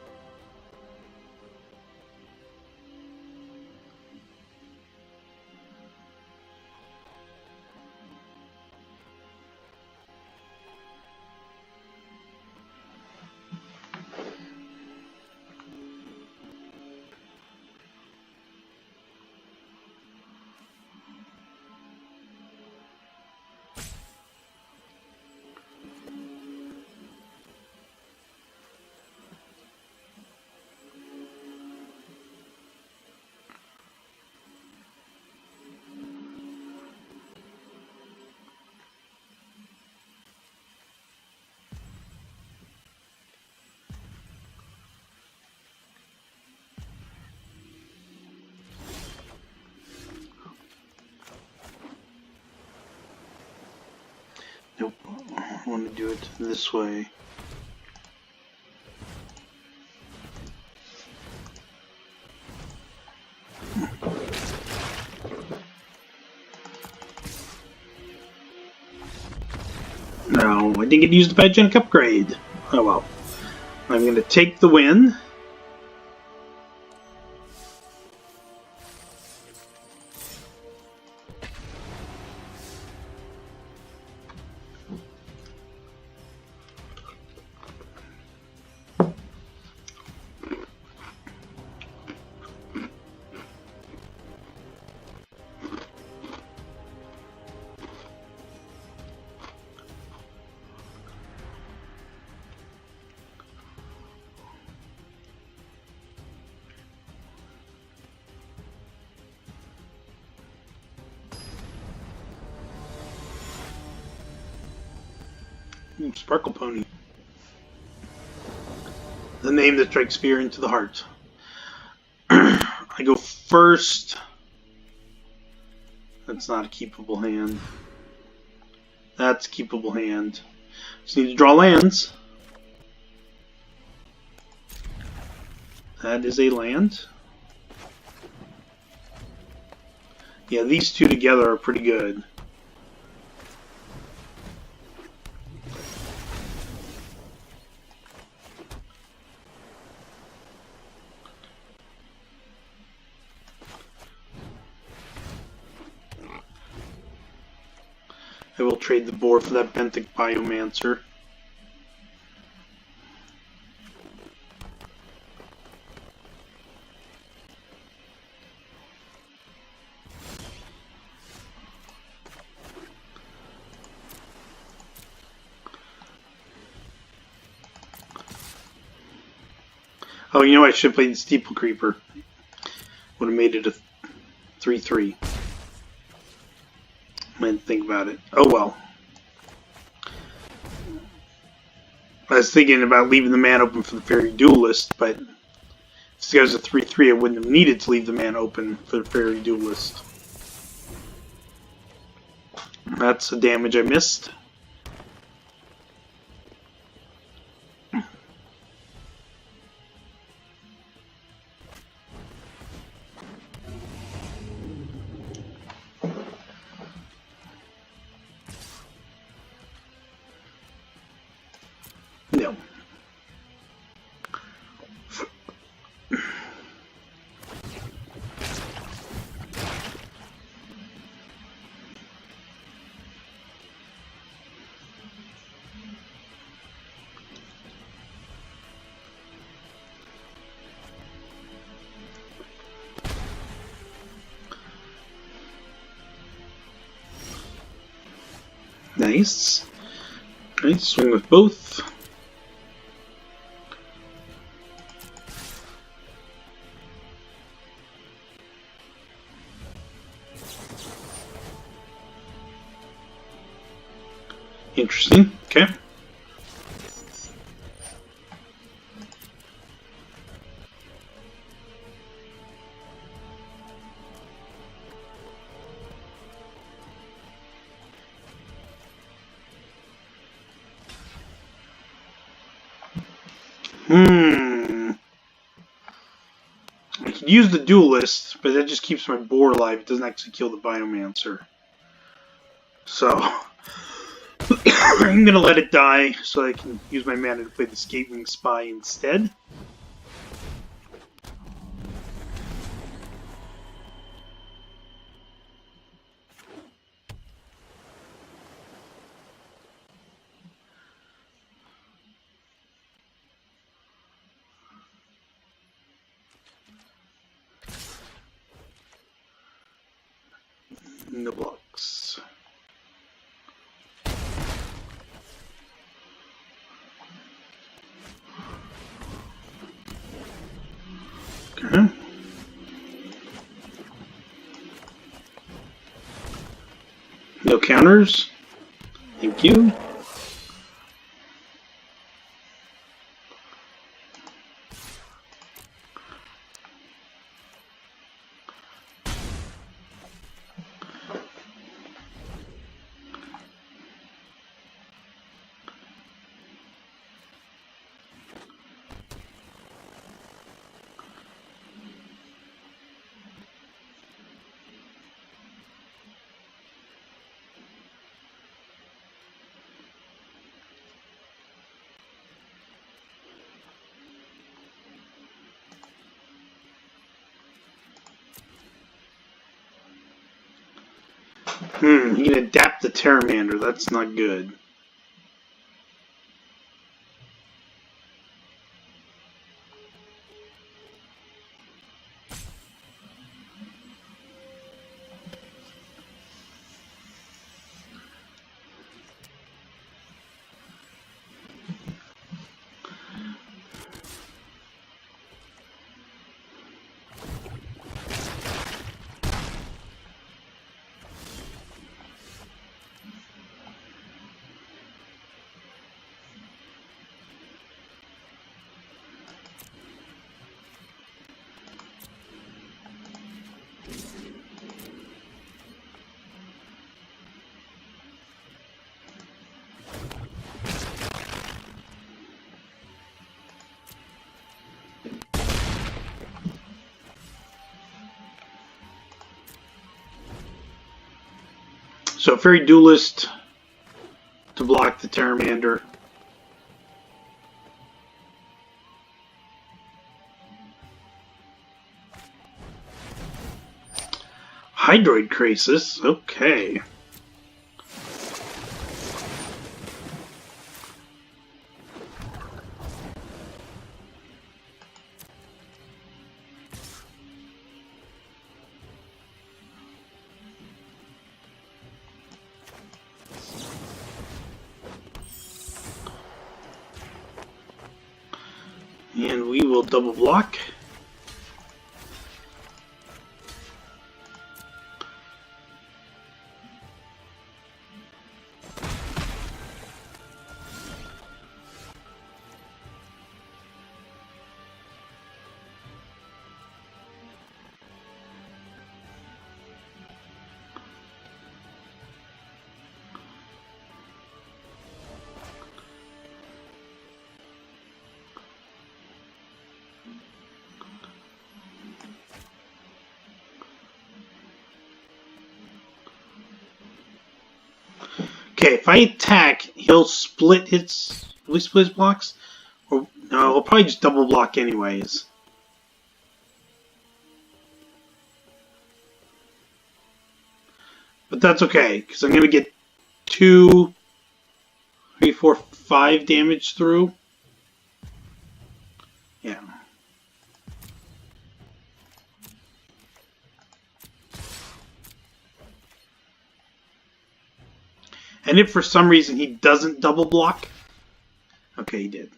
Nope, I want to do it this way. No, I didn't get to use the Biogenic upgrade. Oh well. I'm going to take the win. Ooh, Sparkle Pony. The name that strikes fear into the heart. I go first. That's not a keepable hand. That's a keepable hand. Just need to draw lands. That is a land. Yeah, these two together are pretty good. I will trade the board for that Benthic Biomancer. Oh, you know, I should have played the Steeple Creeper. Would have made it a 3/3. I didn't think about it. Oh well. I was thinking about leaving the man open for the Fairy Duelist, but if this guy's a 3/3, I wouldn't have needed to leave the man open for the Fairy Duelist. That's the damage I missed. No. Nice. Nice. Swing with both. Interesting. Okay. I could use the Duelist, but that just keeps my board alive. It doesn't actually kill the Biomancer. So I'm gonna let it die so I can use my mana to play the Skatewing Spy instead. No blocks. Okay. No counters. Thank you. You can adapt the Terramander. That's not good. So Fairy Duelist to block the Pteramander. Hydroid Crisis, okay. And we will double block. Okay, if I attack, he'll split his blocks, or no, he'll probably just double block anyways. But that's okay, because I'm gonna get 2, 3, 4, 5 damage through. Yeah. And if for some reason he doesn't double block, okay, he did.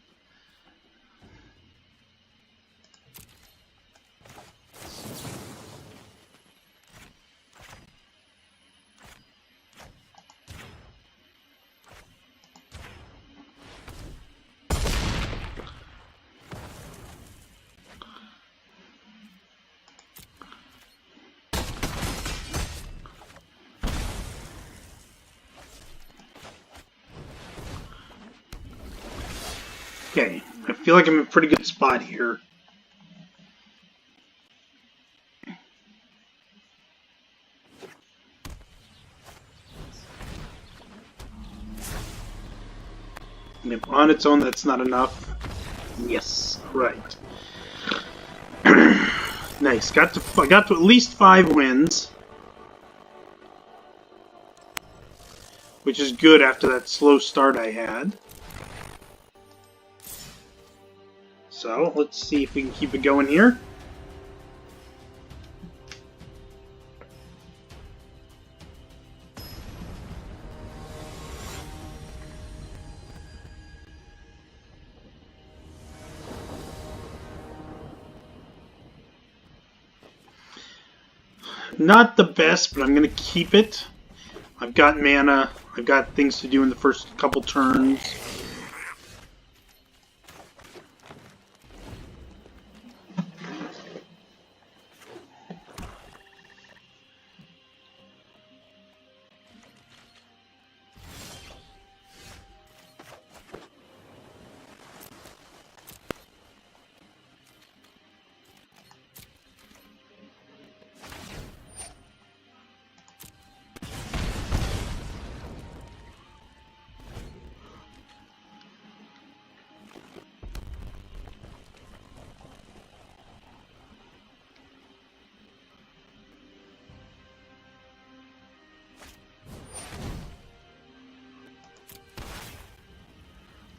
Okay, I feel like I'm in a pretty good spot here. And if on its own that's not enough, yes, right. Nice, I got to at least 5 wins, which is good after that slow start I had. So, let's see if we can keep it going here. Not the best, but I'm going to keep it. I've got mana. I've got things to do in the first couple turns.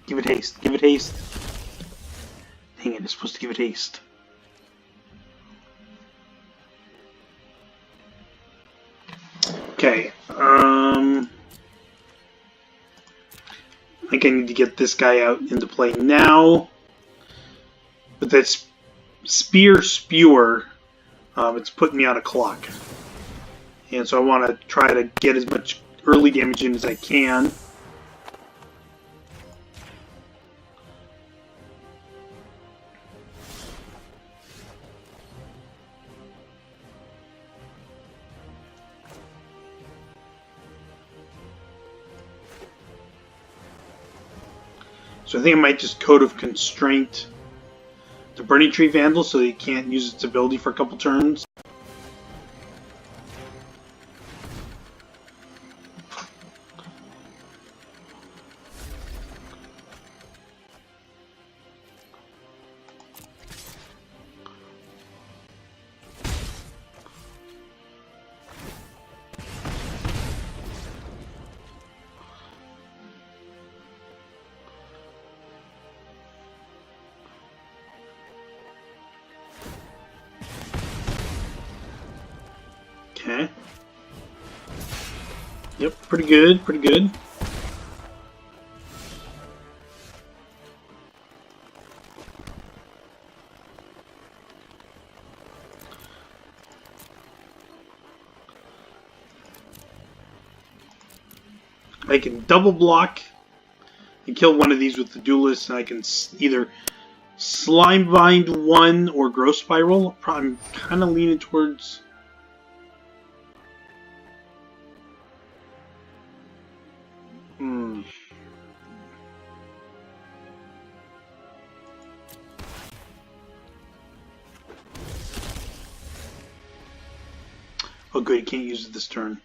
Give it haste. Give it haste. Dang it, it's supposed to give it haste. Okay, I think I need to get this guy out into play now. But that Spear Spewer, it's putting me on a clock. And so I want to try to get as much early damage in as I can. So I think I might just Code of Constraint the Burning Tree Vandal so that he can't use its ability for a couple turns. Okay. Yep, pretty good, pretty good. I can double block and kill one of these with the duelist, and I can either slime bind one or growth spiral. I'm kind of leaning towards. Oh, good, you can't use it this turn.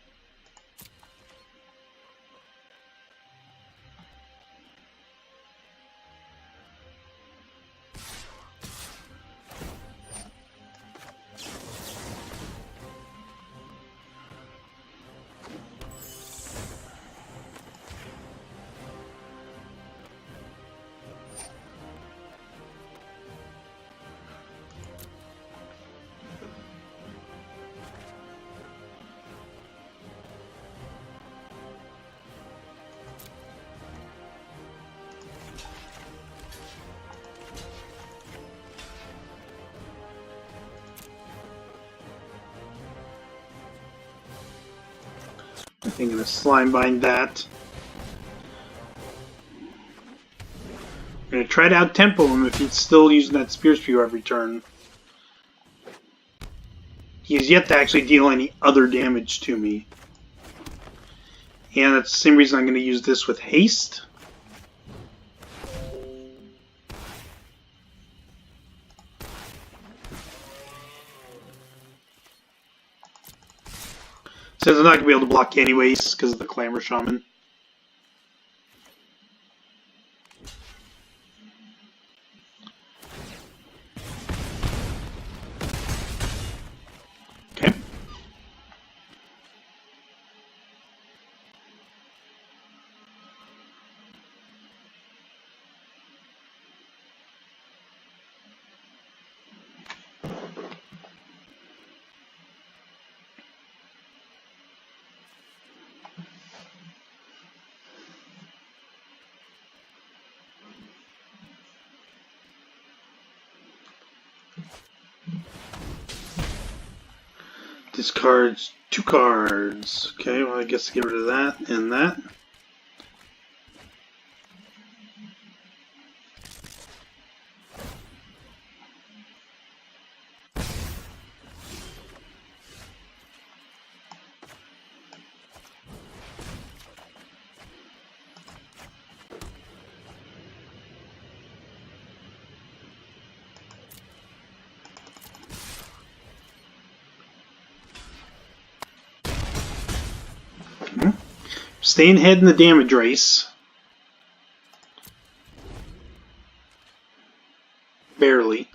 I'm gonna slime bind that. I'm gonna try to out tempo him if he's still using that spear spew every turn. He has yet to actually deal any other damage to me. And that's the same reason I'm gonna use this with haste. Says I'm not going to be able to block anyways because of the Clamor Shaman. Okay. Discards 2 cards. Okay, well I guess get rid of that and that. Staying ahead in the damage race. Barely.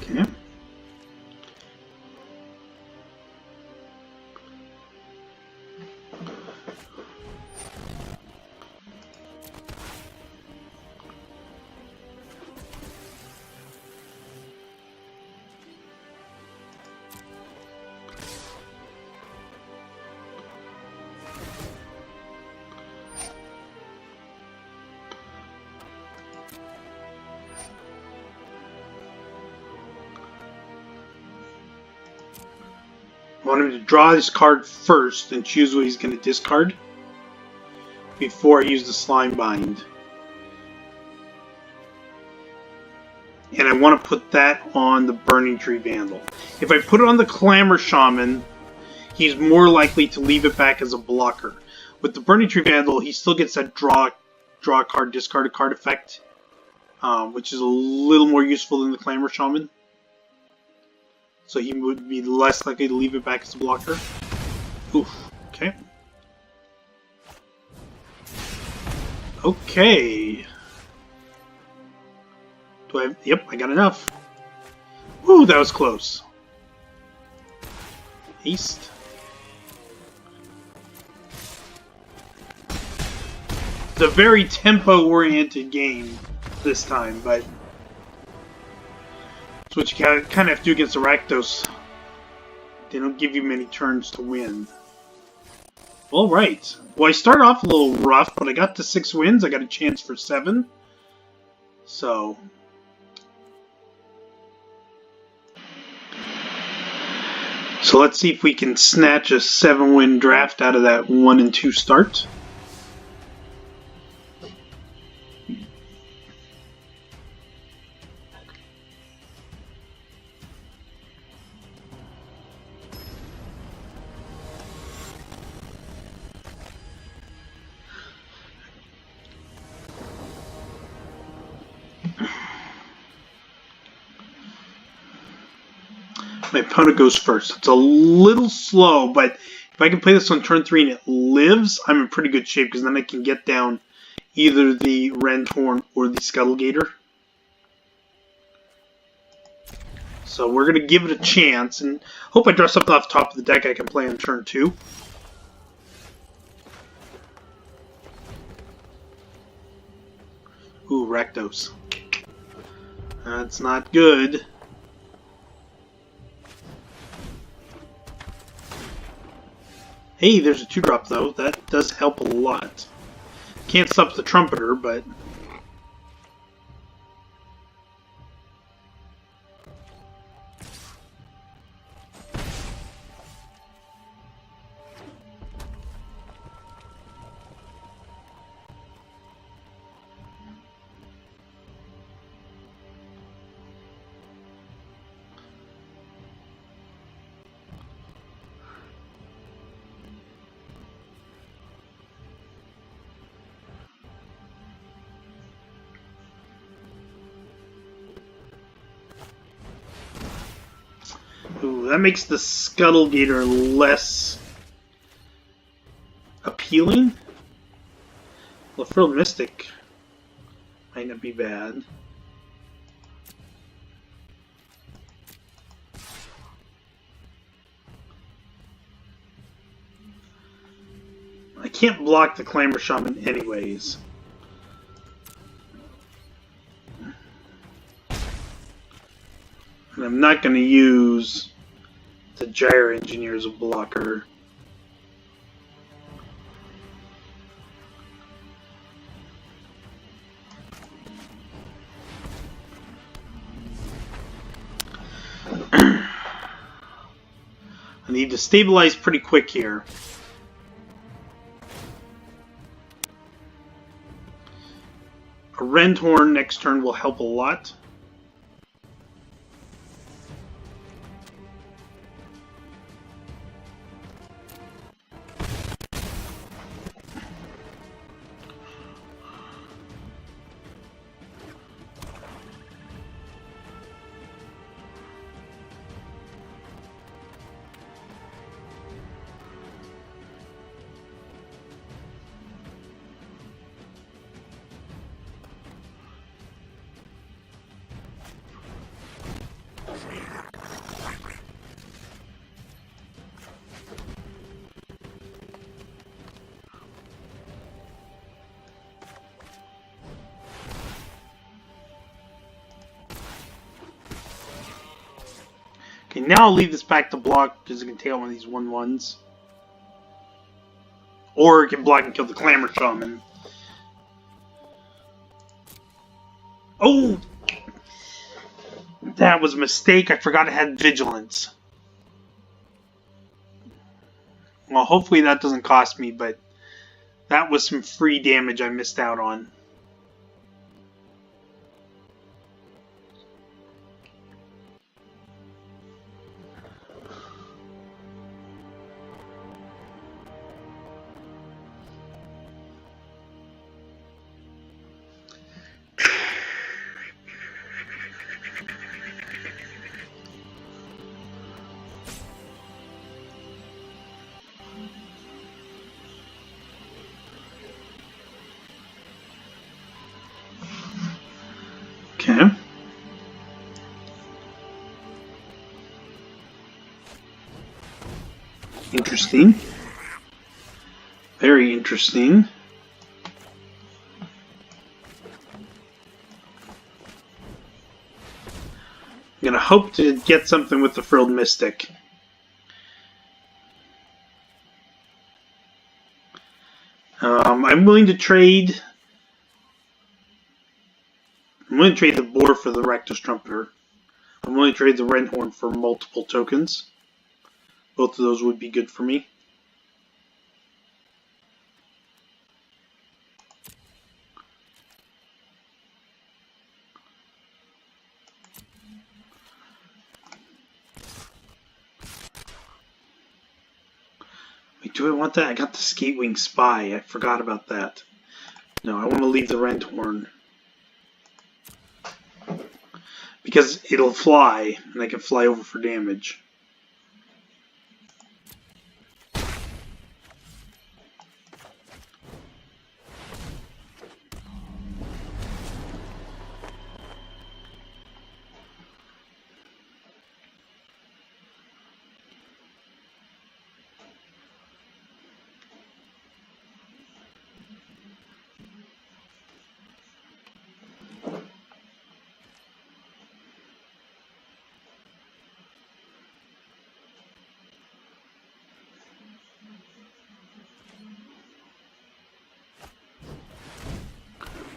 Okay. I want him to draw this card first and choose what he's going to discard. before I use the Slime Bind. And I want to put that on the Burning Tree Vandal. If I put it on the Clamor Shaman, he's more likely to leave it back as a blocker. With the Burning Tree Vandal, he still gets that draw a card, discard a card effect, which is a little more useful than the Clamor Shaman. So he would be less likely to leave it back as a blocker. Oof. Okay. Okay. Do I have... Yep, I got enough. Woo, that was close. Haste. It's a very tempo-oriented game this time, but it's what you kind of have to do against the Rakdos. They don't give you many turns to win. Alright. Well, I started off a little rough, but I got to 6 wins. I got a chance for 7. So... So let's see if we can snatch a 7-win draft out of that 1 and 2 start. My opponent goes first. It's a little slow, but if I can play this on turn 3 and it lives, I'm in pretty good shape, because then I can get down either the Renthorn or the Scuttlegator. So we're going to give it a chance, and hope I draw something off the top of the deck I can play on turn 2. Ooh, Rakdos. That's not good. Hey, there's a 2-drop though. That does help a lot. Can't stop the Trumpeter, but... Ooh, that makes the Scuttlegator less appealing. Well, Frilled Mystic might not be bad. I can't block the Clamor Shaman anyways. And I'm not going to use the Gyre Engineer as a blocker. I need to stabilize pretty quick here. A Renthorn next turn will help a lot. Okay, now I'll leave this back to block because it can take out one of these 1/1s. Or it can block and kill the Clamor Shaman. Oh! That was a mistake. I forgot I had Vigilance. Well, hopefully that doesn't cost me, but That was some free damage I missed out on. Okay. Interesting. Very interesting. I'm gonna hope to get something with the Frilled Mystic. I'm willing to trade. I'm willing to trade the Boar for the Rectus Trumpeter. I'm willing to trade the Renhorn for multiple tokens. Both of those would be good for me. Wait, do I want that? I got the Skatewing Spy. I forgot about that. No, I want to leave the Renhorn. Because it'll fly, and I can fly over for damage.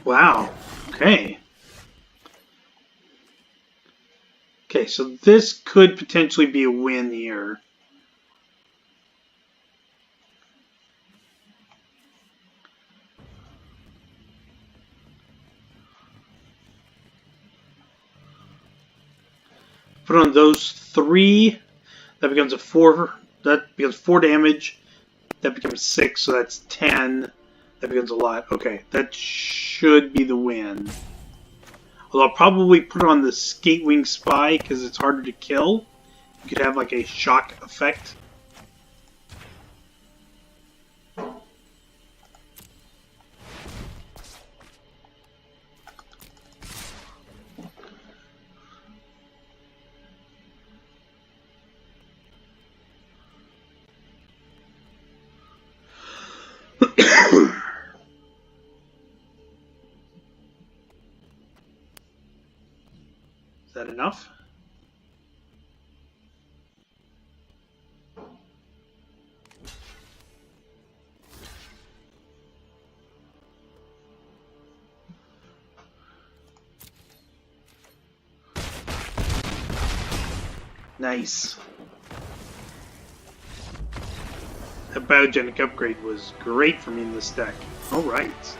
Wow. Okay. Okay, so this could potentially be a win here. Put on those 3. That becomes a 4. That becomes 4 damage. That becomes 6, so that's 10. That becomes a lot. Okay, that should be the win. Although I'll probably put on the Skatewing Spy because it's harder to kill. You could have like a shock effect. Is that enough? Nice. That biogenic upgrade was great for me in this deck. Alright.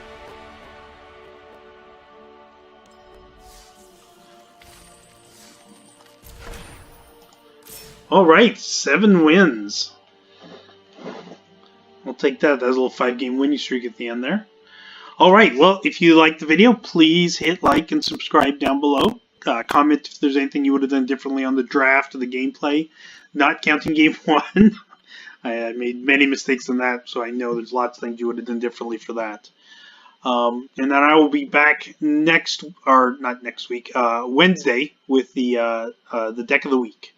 Alright, 7 wins. We'll take that. That was a little 5-game winning streak at the end there. Alright, well, if you liked the video, please hit like and subscribe down below. Comment if there's anything you would have done differently on the draft or the gameplay. Not counting game 1. I made many mistakes in that, so I know there's lots of things you would have done differently for that. And then I will be back not next week, Wednesday with the deck of the week.